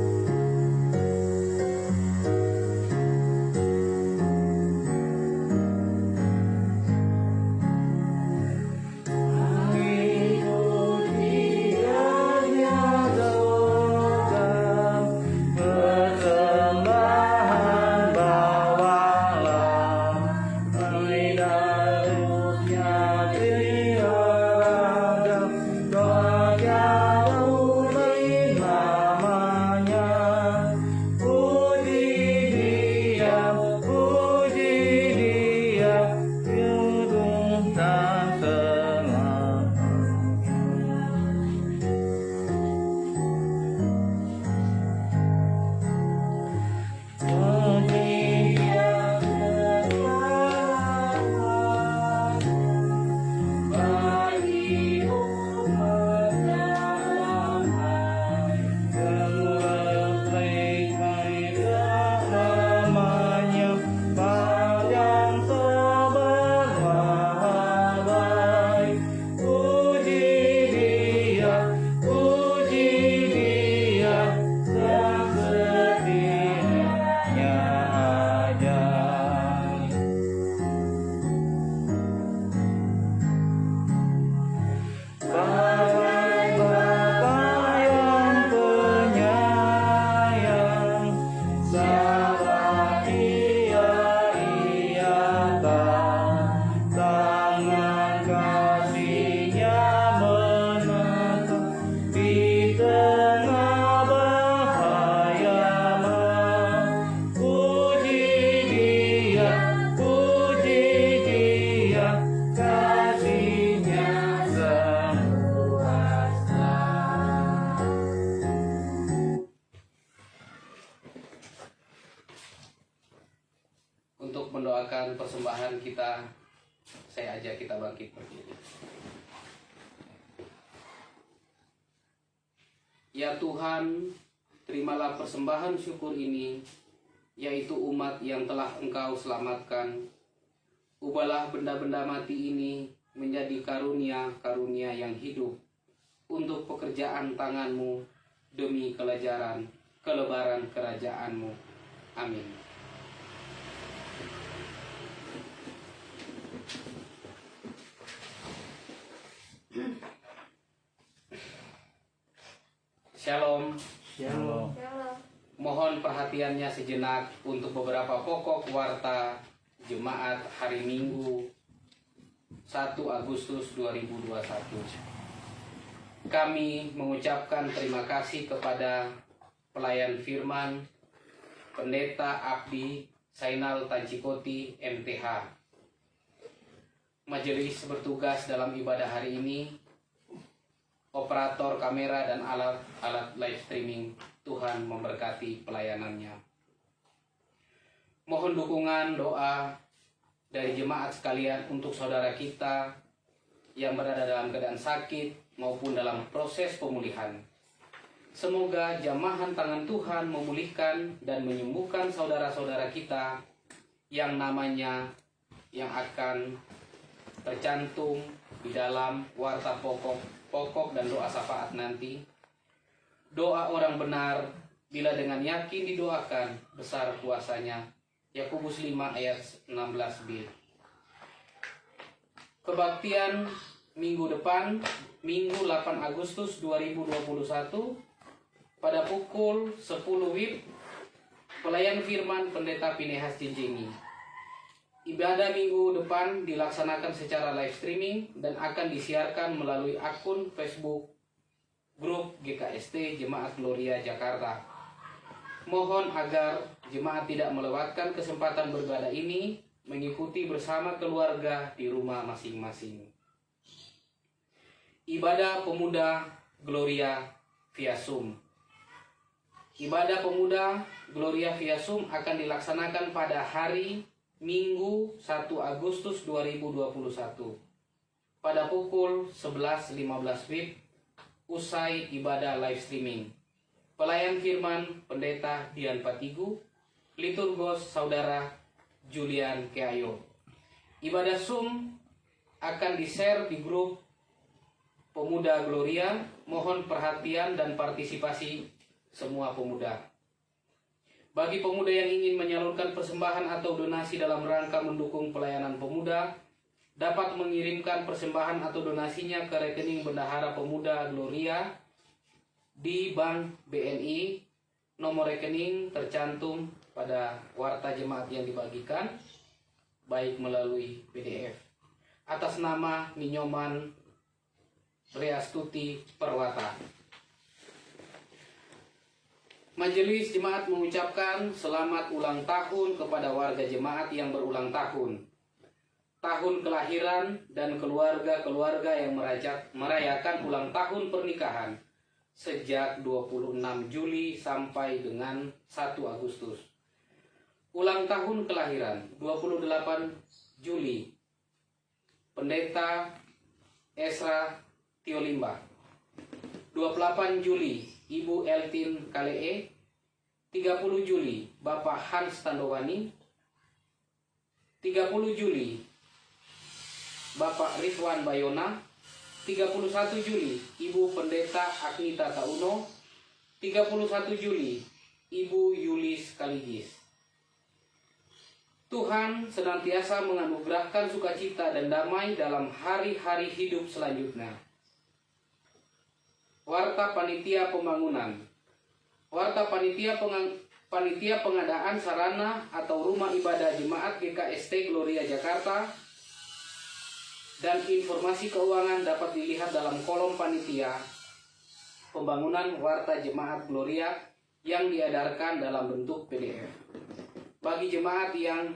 B: Untuk mendoakan persembahan kita, saya ajak kita bangkit berdiri. Ya Tuhan, terimalah persembahan syukur ini, yaitu umat yang telah Engkau selamatkan. Ubahlah benda-benda mati ini menjadi karunia-karunia yang hidup untuk pekerjaan tangan-Mu demi kelebaran kerajaan-Mu. Amin. Shalom.
A: Shalom.
B: Mohon perhatiannya sejenak untuk beberapa pokok warta Jemaat hari Minggu 1 Agustus 2021. Kami mengucapkan terima kasih kepada pelayan firman Pendeta Abdi Sainal Tancikoti MTH. Majelis bertugas dalam ibadah hari ini, operator kamera dan alat live streaming. Tuhan memberkati pelayanannya. Mohon dukungan doa dari jemaat sekalian untuk saudara kita yang berada dalam keadaan sakit maupun dalam proses pemulihan. Semoga jamahan tangan Tuhan memulihkan dan menyembuhkan saudara-saudara kita yang namanya yang akan tercantum di dalam warta pokok dan doa syafaat nanti. Doa orang benar bila dengan yakin didoakan besar kuasanya. Yakobus 5 ayat 16b. Kebaktian minggu depan, Minggu 8 Agustus 2021 pada pukul 10 WIB, pelayan firman Pendeta Pinehas Jinjingi. Ibadah minggu depan dilaksanakan secara live streaming dan akan disiarkan melalui akun Facebook Grup GKST Jemaat Gloria Jakarta. Mohon agar jemaat tidak melewatkan kesempatan beribadah ini, mengikuti bersama keluarga di rumah masing-masing. Ibadah Pemuda Gloria via Zoom. Ibadah Pemuda Gloria via Zoom akan dilaksanakan pada hari Minggu 1 Agustus 2021 pada pukul 11.15 WIB usai ibadah live streaming. Pelayan firman Pendeta Dian Patigu, liturgos Saudara Julian Keayo. Ibadah Zoom akan di-share di grup Pemuda Gloria, mohon perhatian dan partisipasi semua pemuda. Bagi pemuda yang ingin menyalurkan persembahan atau donasi dalam rangka mendukung pelayanan pemuda, dapat mengirimkan persembahan atau donasinya ke rekening Bendahara Pemuda Gloria di Bank BNI. Nomor rekening tercantum pada warta jemaat yang dibagikan, baik melalui PDF. Atas nama Ninyoman Reastuti Perwata. Majelis Jemaat mengucapkan selamat ulang tahun kepada warga jemaat yang berulang tahun. Tahun kelahiran dan keluarga-keluarga yang merayakan ulang tahun pernikahan sejak 26 Juli sampai dengan 1 Agustus. Ulang tahun kelahiran 28 Juli Pendeta Esra Tiolimba. 28 Juli Ibu Eltin Kalee. 30 Juli Bapak Hans Tandowani. 30 Juli Bapak Ridwan Bayona. 31 Juli Ibu Pendeta Agnita Tauno. 31 Juli Ibu Yulis Kaligis. Tuhan senantiasa menganugerahkan sukacita dan damai dalam hari-hari hidup selanjutnya. Warta Panitia Pembangunan. Warta Panitia Pengadaan Sarana atau Rumah Ibadah Jemaat GKST Gloria Jakarta dan informasi keuangan dapat dilihat dalam kolom panitia pembangunan Warta Jemaat Gloria yang diedarkan dalam bentuk PDF. Bagi jemaat yang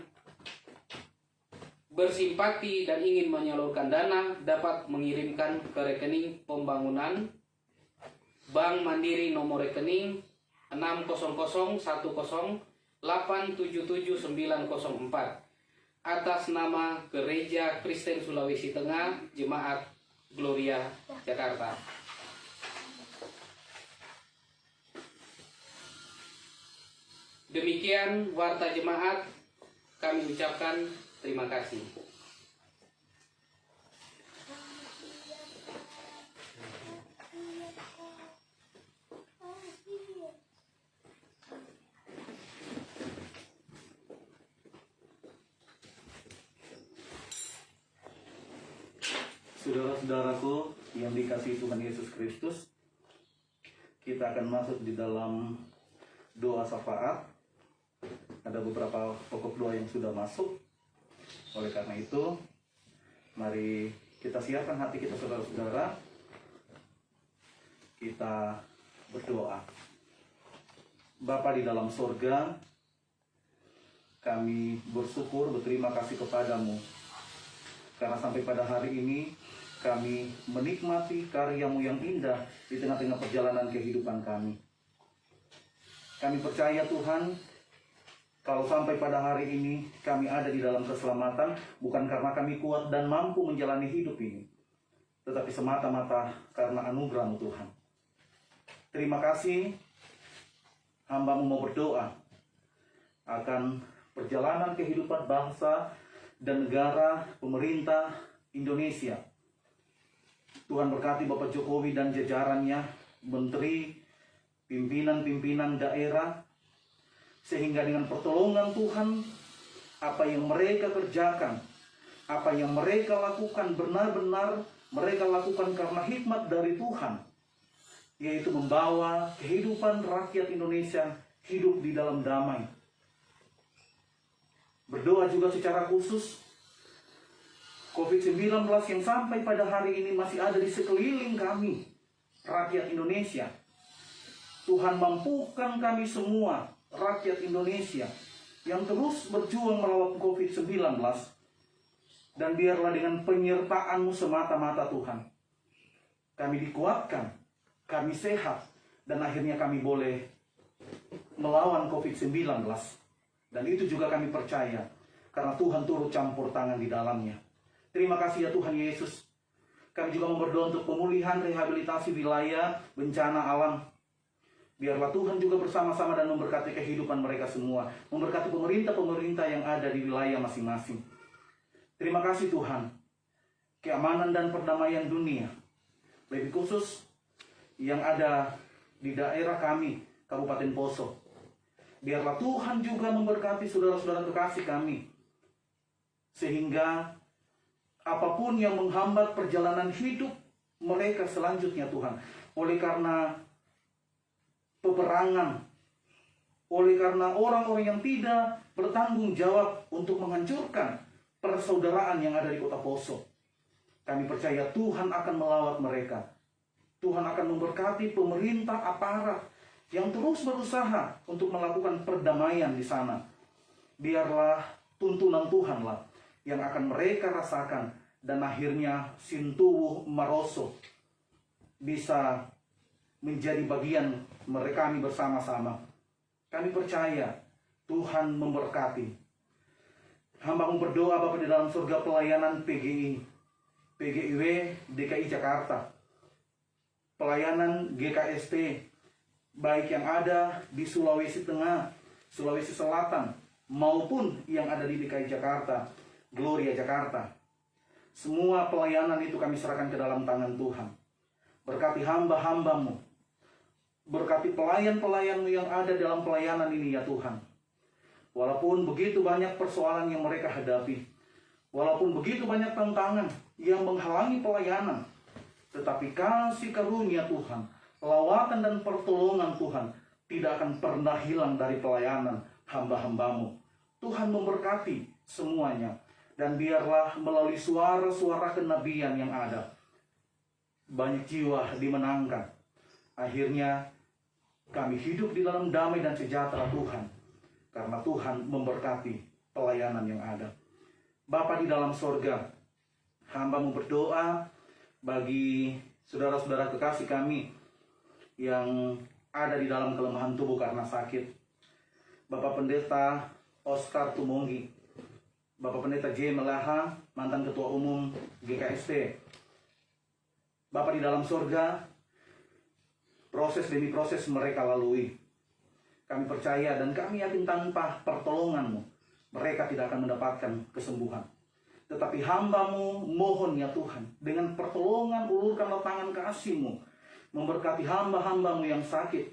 B: bersimpati dan ingin menyalurkan dana dapat mengirimkan ke rekening pembangunan Bank Mandiri nomor rekening 60010877904 atas nama Gereja Kristen Sulawesi Tengah Jemaat Gloria Jakarta. Demikian warta jemaat, kami ucapkan terima kasih.
A: Saudara-saudaraku yang dikasihi Tuhan Yesus Kristus, kita akan masuk di dalam doa syafaat. Ada beberapa pokok doa yang sudah masuk. Oleh karena itu, mari kita siapkan hati kita, saudara-saudara. Kita berdoa. Bapa di dalam sorga, kami bersyukur, berterima kasih kepadamu karena sampai pada hari ini kami menikmati karya-Mu yang indah di tengah-tengah perjalanan kehidupan kami. Kami percaya Tuhan, kalau sampai pada hari ini kami ada di dalam keselamatan, bukan karena kami kuat dan mampu menjalani hidup ini, tetapi semata-mata karena anugerah-Mu Tuhan. Terima kasih, hamba-Mu mau berdoa akan perjalanan kehidupan bangsa dan negara, pemerintah Indonesia. Tuhan berkati Bapak Jokowi dan jajarannya, menteri, pimpinan-pimpinan daerah, sehingga dengan pertolongan Tuhan, apa yang mereka kerjakan, apa yang mereka lakukan benar-benar mereka lakukan karena hikmat dari Tuhan, yaitu membawa kehidupan rakyat Indonesia hidup di dalam damai. Berdoa juga secara khusus COVID-19 yang sampai pada hari ini masih ada di sekeliling kami, rakyat Indonesia. Tuhan mampukan kami semua, rakyat Indonesia, yang terus berjuang melawan COVID-19. Dan biarlah dengan penyertaan-Mu semata-mata Tuhan, kami dikuatkan, kami sehat, dan akhirnya kami boleh melawan COVID-19. Dan itu juga kami percaya, karena Tuhan turut campur tangan di dalamnya. Terima kasih ya Tuhan Yesus. Kami juga mau berdoa untuk pemulihan, rehabilitasi wilayah, bencana alam. Biarlah Tuhan juga bersama-sama dan memberkati kehidupan mereka semua. Memberkati pemerintah-pemerintah yang ada di wilayah masing-masing. Terima kasih Tuhan. Keamanan dan perdamaian dunia lebih khusus yang ada di daerah kami, Kabupaten Poso. Biarlah Tuhan juga memberkati saudara-saudara kekasih kami, sehingga apapun yang menghambat perjalanan hidup mereka selanjutnya Tuhan, oleh karena peperangan, oleh karena orang-orang yang tidak bertanggung jawab untuk menghancurkan persaudaraan yang ada di kota Poso, kami percaya Tuhan akan melawat mereka. Tuhan akan memberkati pemerintah aparat yang terus berusaha untuk melakukan perdamaian di sana. Biarlah tuntunan Tuhanlah yang akan mereka rasakan, dan akhirnya Sintuwu Maroso bisa menjadi bagian mereka kami bersama-sama. Kami percaya Tuhan memberkati. Hamba berdoa Bapa di dalam surga, pelayanan PGIW DKI Jakarta, pelayanan GKST, baik yang ada di Sulawesi Tengah, Sulawesi Selatan, maupun yang ada di DKI Jakarta, Gloria Jakarta. Semua pelayanan itu kami serahkan ke dalam tangan Tuhan. Berkati hamba-hambamu, berkati pelayan-pelayanmu yang ada dalam pelayanan ini ya Tuhan. Walaupun begitu banyak persoalan yang mereka hadapi, walaupun begitu banyak tantangan yang menghalangi pelayanan, tetapi kasih karunia Tuhan, lawatan dan pertolongan Tuhan tidak akan pernah hilang dari pelayanan hamba-hambamu. Tuhan memberkati semuanya, dan biarlah melalui suara-suara kenabian yang ada, banyak jiwa dimenangkan. Akhirnya kami hidup di dalam damai dan sejahtera Tuhan, karena Tuhan memberkati pelayanan yang ada. Bapa di dalam sorga, hamba-Mu berdoa bagi saudara-saudara kekasih kami yang ada di dalam kelemahan tubuh karena sakit. Bapak Pendeta Oscar Tumonggi, Bapak Pendeta J. Melaha, mantan Ketua Umum GKST. Bapak di dalam sorga, proses demi proses mereka lalui. Kami percaya dan kami yakin tanpa pertolongan-Mu, mereka tidak akan mendapatkan kesembuhan. Tetapi hamba-Mu mohon ya Tuhan, dengan pertolongan ulurkanlah tangan kasih-Mu, memberkati hamba-hamba-Mu yang sakit,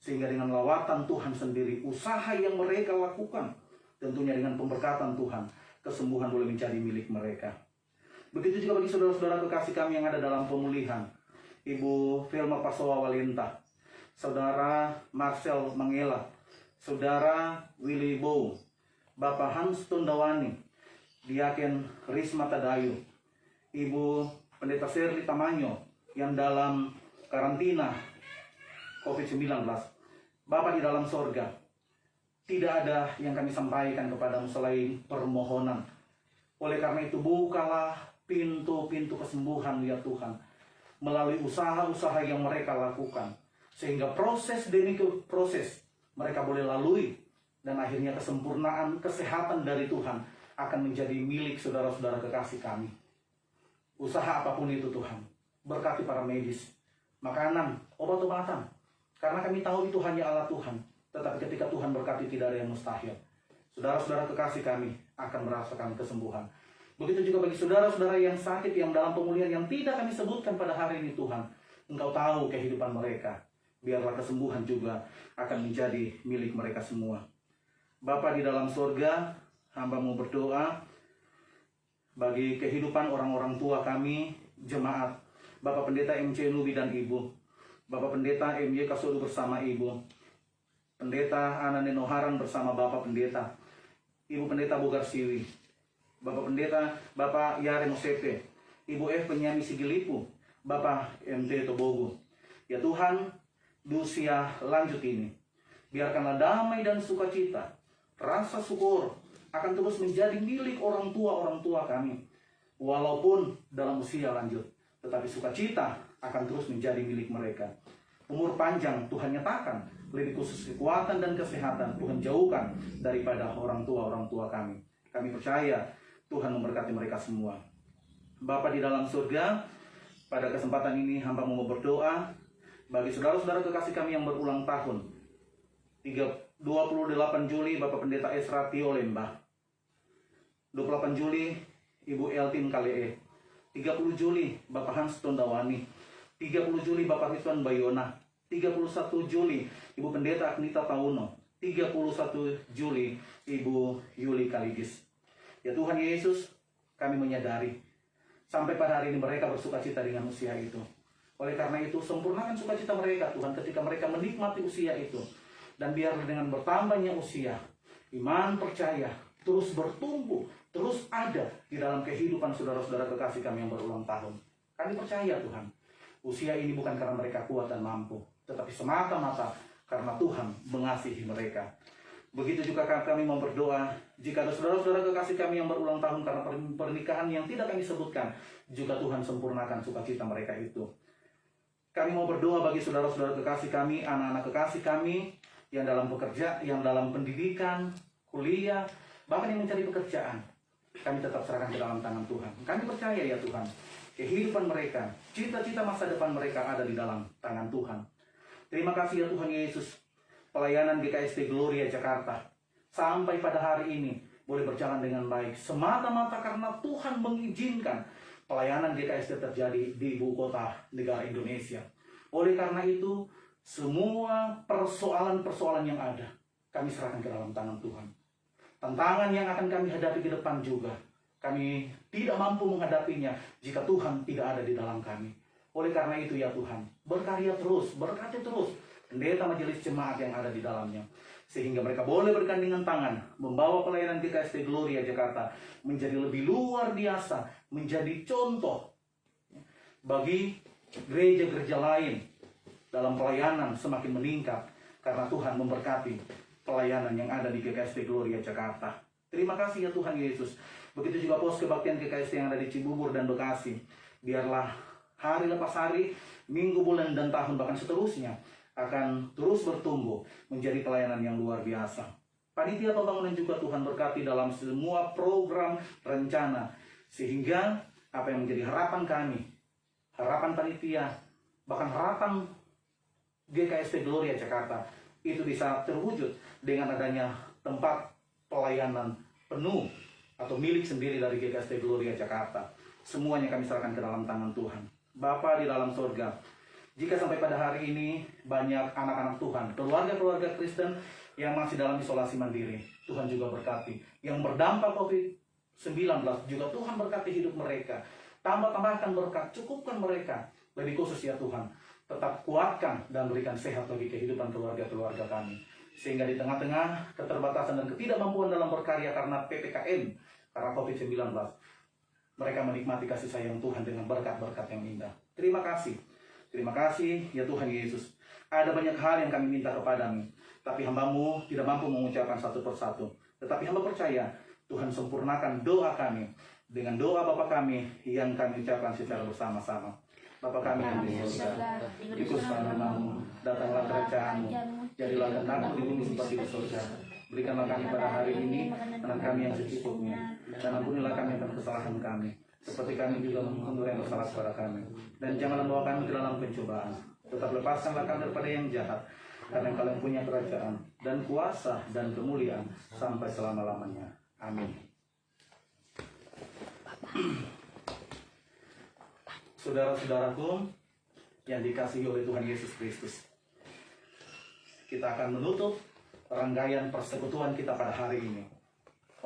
A: sehingga dengan lawatan Tuhan sendiri, usaha yang mereka lakukan, tentunya dengan pemberkatan Tuhan, kesembuhan boleh menjadi milik mereka. Begitu juga bagi saudara-saudara kekasih kami yang ada dalam pemulihan. Ibu Vilma Pasowa Walenta, Saudara Marcel Mangela, Saudara Willy Bow, Bapak Hans Tundawani, Diaken Risma Tadayu, Ibu Pendeta Serli Tamanyo yang dalam karantina COVID-19. Bapak di dalam sorga, tidak ada yang kami sampaikan kepadamu selain permohonan. Oleh karena itu, bukalah pintu-pintu kesembuhan ya Tuhan, melalui usaha-usaha yang mereka lakukan, sehingga proses demi proses mereka boleh lalui, dan akhirnya kesempurnaan kesehatan dari Tuhan akan menjadi milik saudara-saudara kekasih kami. Usaha apapun itu Tuhan, berkati para medis, makanan, obat-obatan, karena kami tahu itu hanya Allah Tuhan. Tetapi ketika Tuhan berkati, tidak ada yang mustahil. Saudara-saudara kekasih kami akan merasakan kesembuhan. Begitu juga bagi saudara-saudara yang sakit, yang dalam pemulihan yang tidak kami sebutkan pada hari ini Tuhan. Engkau tahu kehidupan mereka. Biarlah kesembuhan juga akan menjadi milik mereka semua. Bapa di dalam surga, hamba-Mu berdoa bagi kehidupan orang-orang tua kami, jemaat, Bapak Pendeta MC Nubi dan Ibu, Bapak Pendeta MY Kasudu bersama Ibu, Pendeta Anane Noharan bersama Bapak Pendeta, Ibu Pendeta Bogar Siwi, Bapak Pendeta Bapak Yare Mosepe, Ibu F. Penyami Sigilipu, Bapak MD Tobogo. Ya Tuhan, di usia lanjut ini, biarkanlah damai dan sukacita, rasa syukur akan terus menjadi milik orang tua kami. Walaupun dalam usia lanjut, tetapi sukacita akan terus menjadi milik mereka. Umur panjang Tuhan nyatakan, lebih khusus kekuatan dan kesehatan Tuhan jauhkan daripada orang tua kami. Kami percaya Tuhan memberkati mereka semua. Bapa di dalam surga, pada kesempatan ini hamba-Mu mau berdoa bagi saudara-saudara kekasih kami yang berulang tahun. 28 Juli Bapak Pendeta Esra Tio Lembah, 28 Juli Ibu Eltin Kalee, 30 Juli Bapak Hans Tondawani, 30 Juli Bapak Ridwan Bayona, 31 Juli Ibu Pendeta Agnita Tauno, 31 Juli Ibu Yuli Kaligis. Ya Tuhan Yesus, kami menyadari sampai pada hari ini mereka bersukacita dengan usia itu. Oleh karena itu, sempurnakan sukacita mereka Tuhan ketika mereka menikmati usia itu. Dan biar dengan bertambahnya usia, iman percaya terus bertumbuh, terus ada di dalam kehidupan saudara-saudara kekasih kami yang berulang tahun. Kami percaya Tuhan, usia ini bukan karena mereka kuat dan mampu, tetapi semata-mata karena Tuhan mengasihi mereka. Begitu juga kami mau berdoa, jika ada saudara-saudara kekasih kami yang berulang tahun karena pernikahan yang tidak kami sebutkan, juga Tuhan sempurnakan sukacita mereka itu. Kami mau berdoa bagi saudara-saudara kekasih kami, anak-anak kekasih kami yang dalam pekerja, yang dalam pendidikan, kuliah, bahkan yang mencari pekerjaan. Kami tetap serahkan ke dalam tangan Tuhan. Kami percaya ya Tuhan, kehidupan mereka, cita-cita masa depan mereka ada di dalam tangan Tuhan. Terima kasih ya Tuhan Yesus, pelayanan GKST Gloria Jakarta sampai pada hari ini boleh berjalan dengan baik semata-mata karena Tuhan mengizinkan pelayanan GKST terjadi di ibu kota negara Indonesia. Oleh karena itu, semua persoalan-persoalan yang ada kami serahkan ke dalam tangan Tuhan. Tantangan yang akan kami hadapi ke depan juga kami tidak mampu menghadapinya jika Tuhan tidak ada di dalam kami. Oleh karena itu ya Tuhan, berkarya terus, berkati terus pendeta majelis jemaat yang ada di dalamnya, sehingga mereka boleh bergandengan tangan membawa pelayanan GKST Gloria Jakarta menjadi lebih luar biasa, menjadi contoh bagi gereja-gereja lain dalam pelayanan semakin meningkat karena Tuhan memberkati pelayanan yang ada di GKST Gloria Jakarta. Terima kasih ya Tuhan Yesus. Begitu juga pos kebaktian GKST yang ada di Cibubur dan Bekasi. Biarlah hari lepas hari, minggu, bulan, dan tahun bahkan seterusnya akan terus bertumbuh menjadi pelayanan yang luar biasa. Panitia pembangunan juga Tuhan berkati dalam semua program rencana, sehingga apa yang menjadi harapan kami, harapan panitia, bahkan harapan GKST Gloria Jakarta itu bisa terwujud dengan adanya tempat pelayanan penuh atau milik sendiri dari GKST Gloria Jakarta. Semuanya kami serahkan ke dalam tangan Tuhan. Bapa di dalam surga, jika sampai pada hari ini banyak anak-anak Tuhan, keluarga-keluarga Kristen yang masih dalam isolasi mandiri, Tuhan juga berkati. Yang berdampak COVID-19 juga Tuhan berkati hidup mereka. Tambahkan berkat, cukupkan mereka. Lebih khusus ya Tuhan, tetap kuatkan dan berikan sehat bagi kehidupan keluarga-keluarga kami. Sehingga di tengah-tengah keterbatasan dan ketidakmampuan dalam berkarya karena PPKM, karena COVID-19, mereka menikmati kasih sayang Tuhan dengan berkat-berkat yang indah. Terima kasih. Terima kasih ya Tuhan Yesus. Ada banyak hal yang kami minta kepadamu, tapi hamba-Mu tidak mampu mengucapkan satu persatu. Tetapi hamba percaya Tuhan sempurnakan doa kami dengan doa Bapa kami yang kami ucapkan secara bersama-sama. Bapa kami yang di surga, dikuduskan nama-Mu, datanglah kerajaan-Mu, jadilah kehendak-Mu di bumi seperti di surga. Berikanlah kami pada hari ini makanan kami yang secukupnya, dan ampunilah kami akan kesalahan kami, seperti kami juga mengampuni yang bersalah kepada kami. Dan janganlah bawa kami ke dalam pencobaan, tetap lepaskanlah kami daripada yang jahat, karena Kalian punya kerajaan dan kuasa dan kemuliaan sampai selama-lamanya. Amin. Saudara-saudaraku yang dikasihi oleh Tuhan Yesus Kristus, kita akan menutup rangkaian persekutuan kita pada hari ini.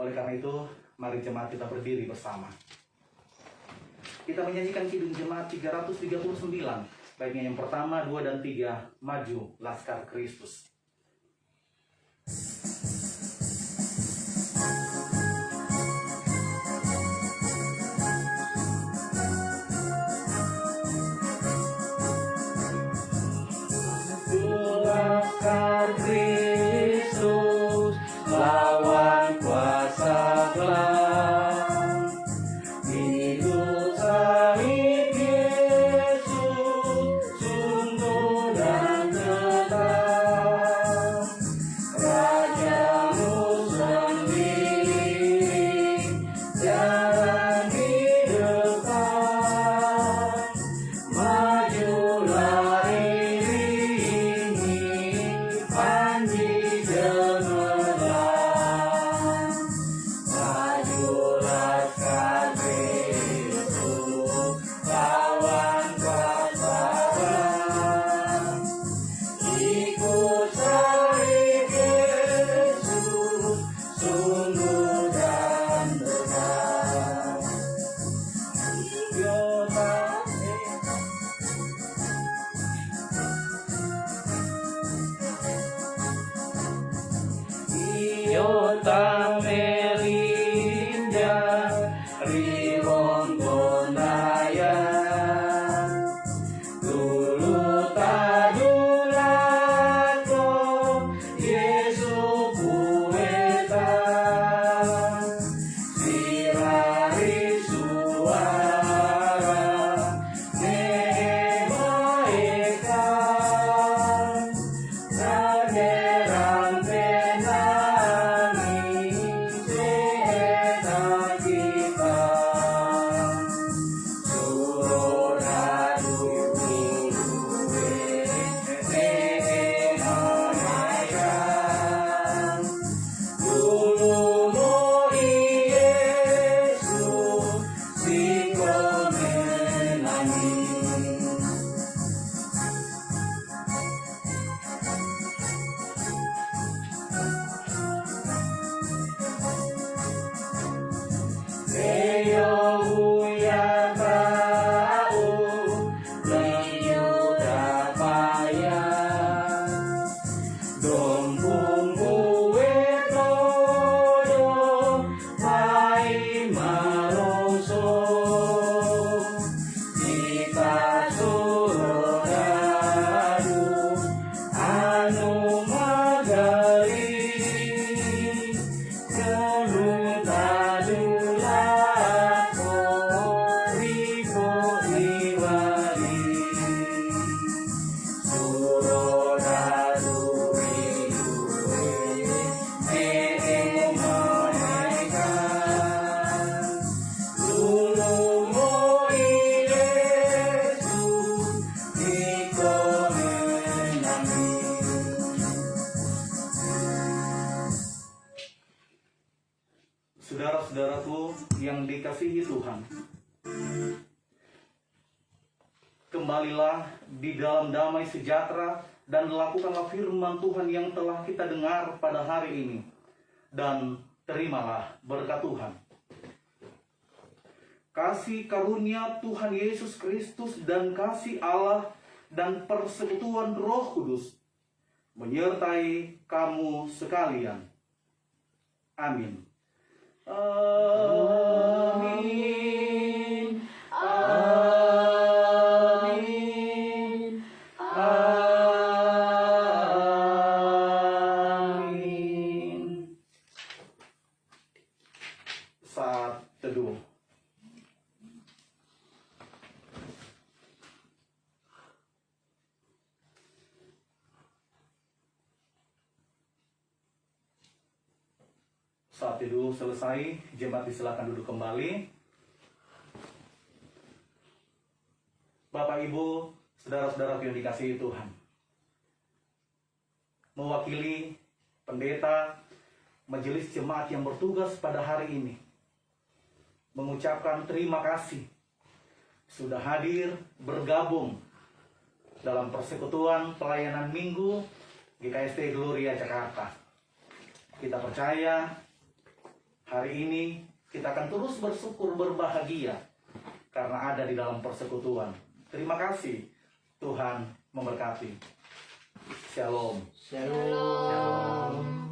A: Oleh karena itu, mari jemaat kita berdiri bersama. Kita menyanyikan Kidung Jemaat 339, baiknya yang pertama, 2, dan 3, Maju Laskar Kristus.
B: Laskar Kristus, lawan kuasa gelap, hidup salib Yesus, sungguh dan tetap. Iota Melinda Riwong Gondaya Dulu tadulato Yesu Pueta Sirari suara Nemaeka Nagerang penani Seta kita Surona duwe Nemaeka Dulu mo Yesus Siko menani Eyo uya tau Leyo dapaya Dompung kuwe todo Mai maroso Kita surodadu Anu magali Kelu tadulako Riko iwali Surodadu riduwe Nemaeka Dulu mo Yesus Niko menani
A: Saudara-saudaraku yang dikasihi Tuhan, kembalilah di dalam damai sejahtera dan lakukanlah firman Tuhan yang telah kita dengar pada hari ini, dan terimalah berkat Tuhan. Kasih karunia Tuhan Yesus Kristus dan kasih Allah dan persekutuan Roh Kudus menyertai kamu sekalian. Amin. Amin. Amin. Amin. Saat teduh. Saat teduh selesai, jemaat disilakan duduk kembali. Bapak, Ibu, saudara-saudara yang dikasihi Tuhan, mewakili pendeta majelis jemaat yang bertugas pada hari ini, mengucapkan terima kasih sudah hadir bergabung dalam persekutuan pelayanan Minggu GKST Gloria Jakarta. Kita percaya hari ini kita akan terus bersyukur berbahagia karena ada di dalam persekutuan. Terima kasih, Tuhan memberkati. Shalom.
C: Shalom.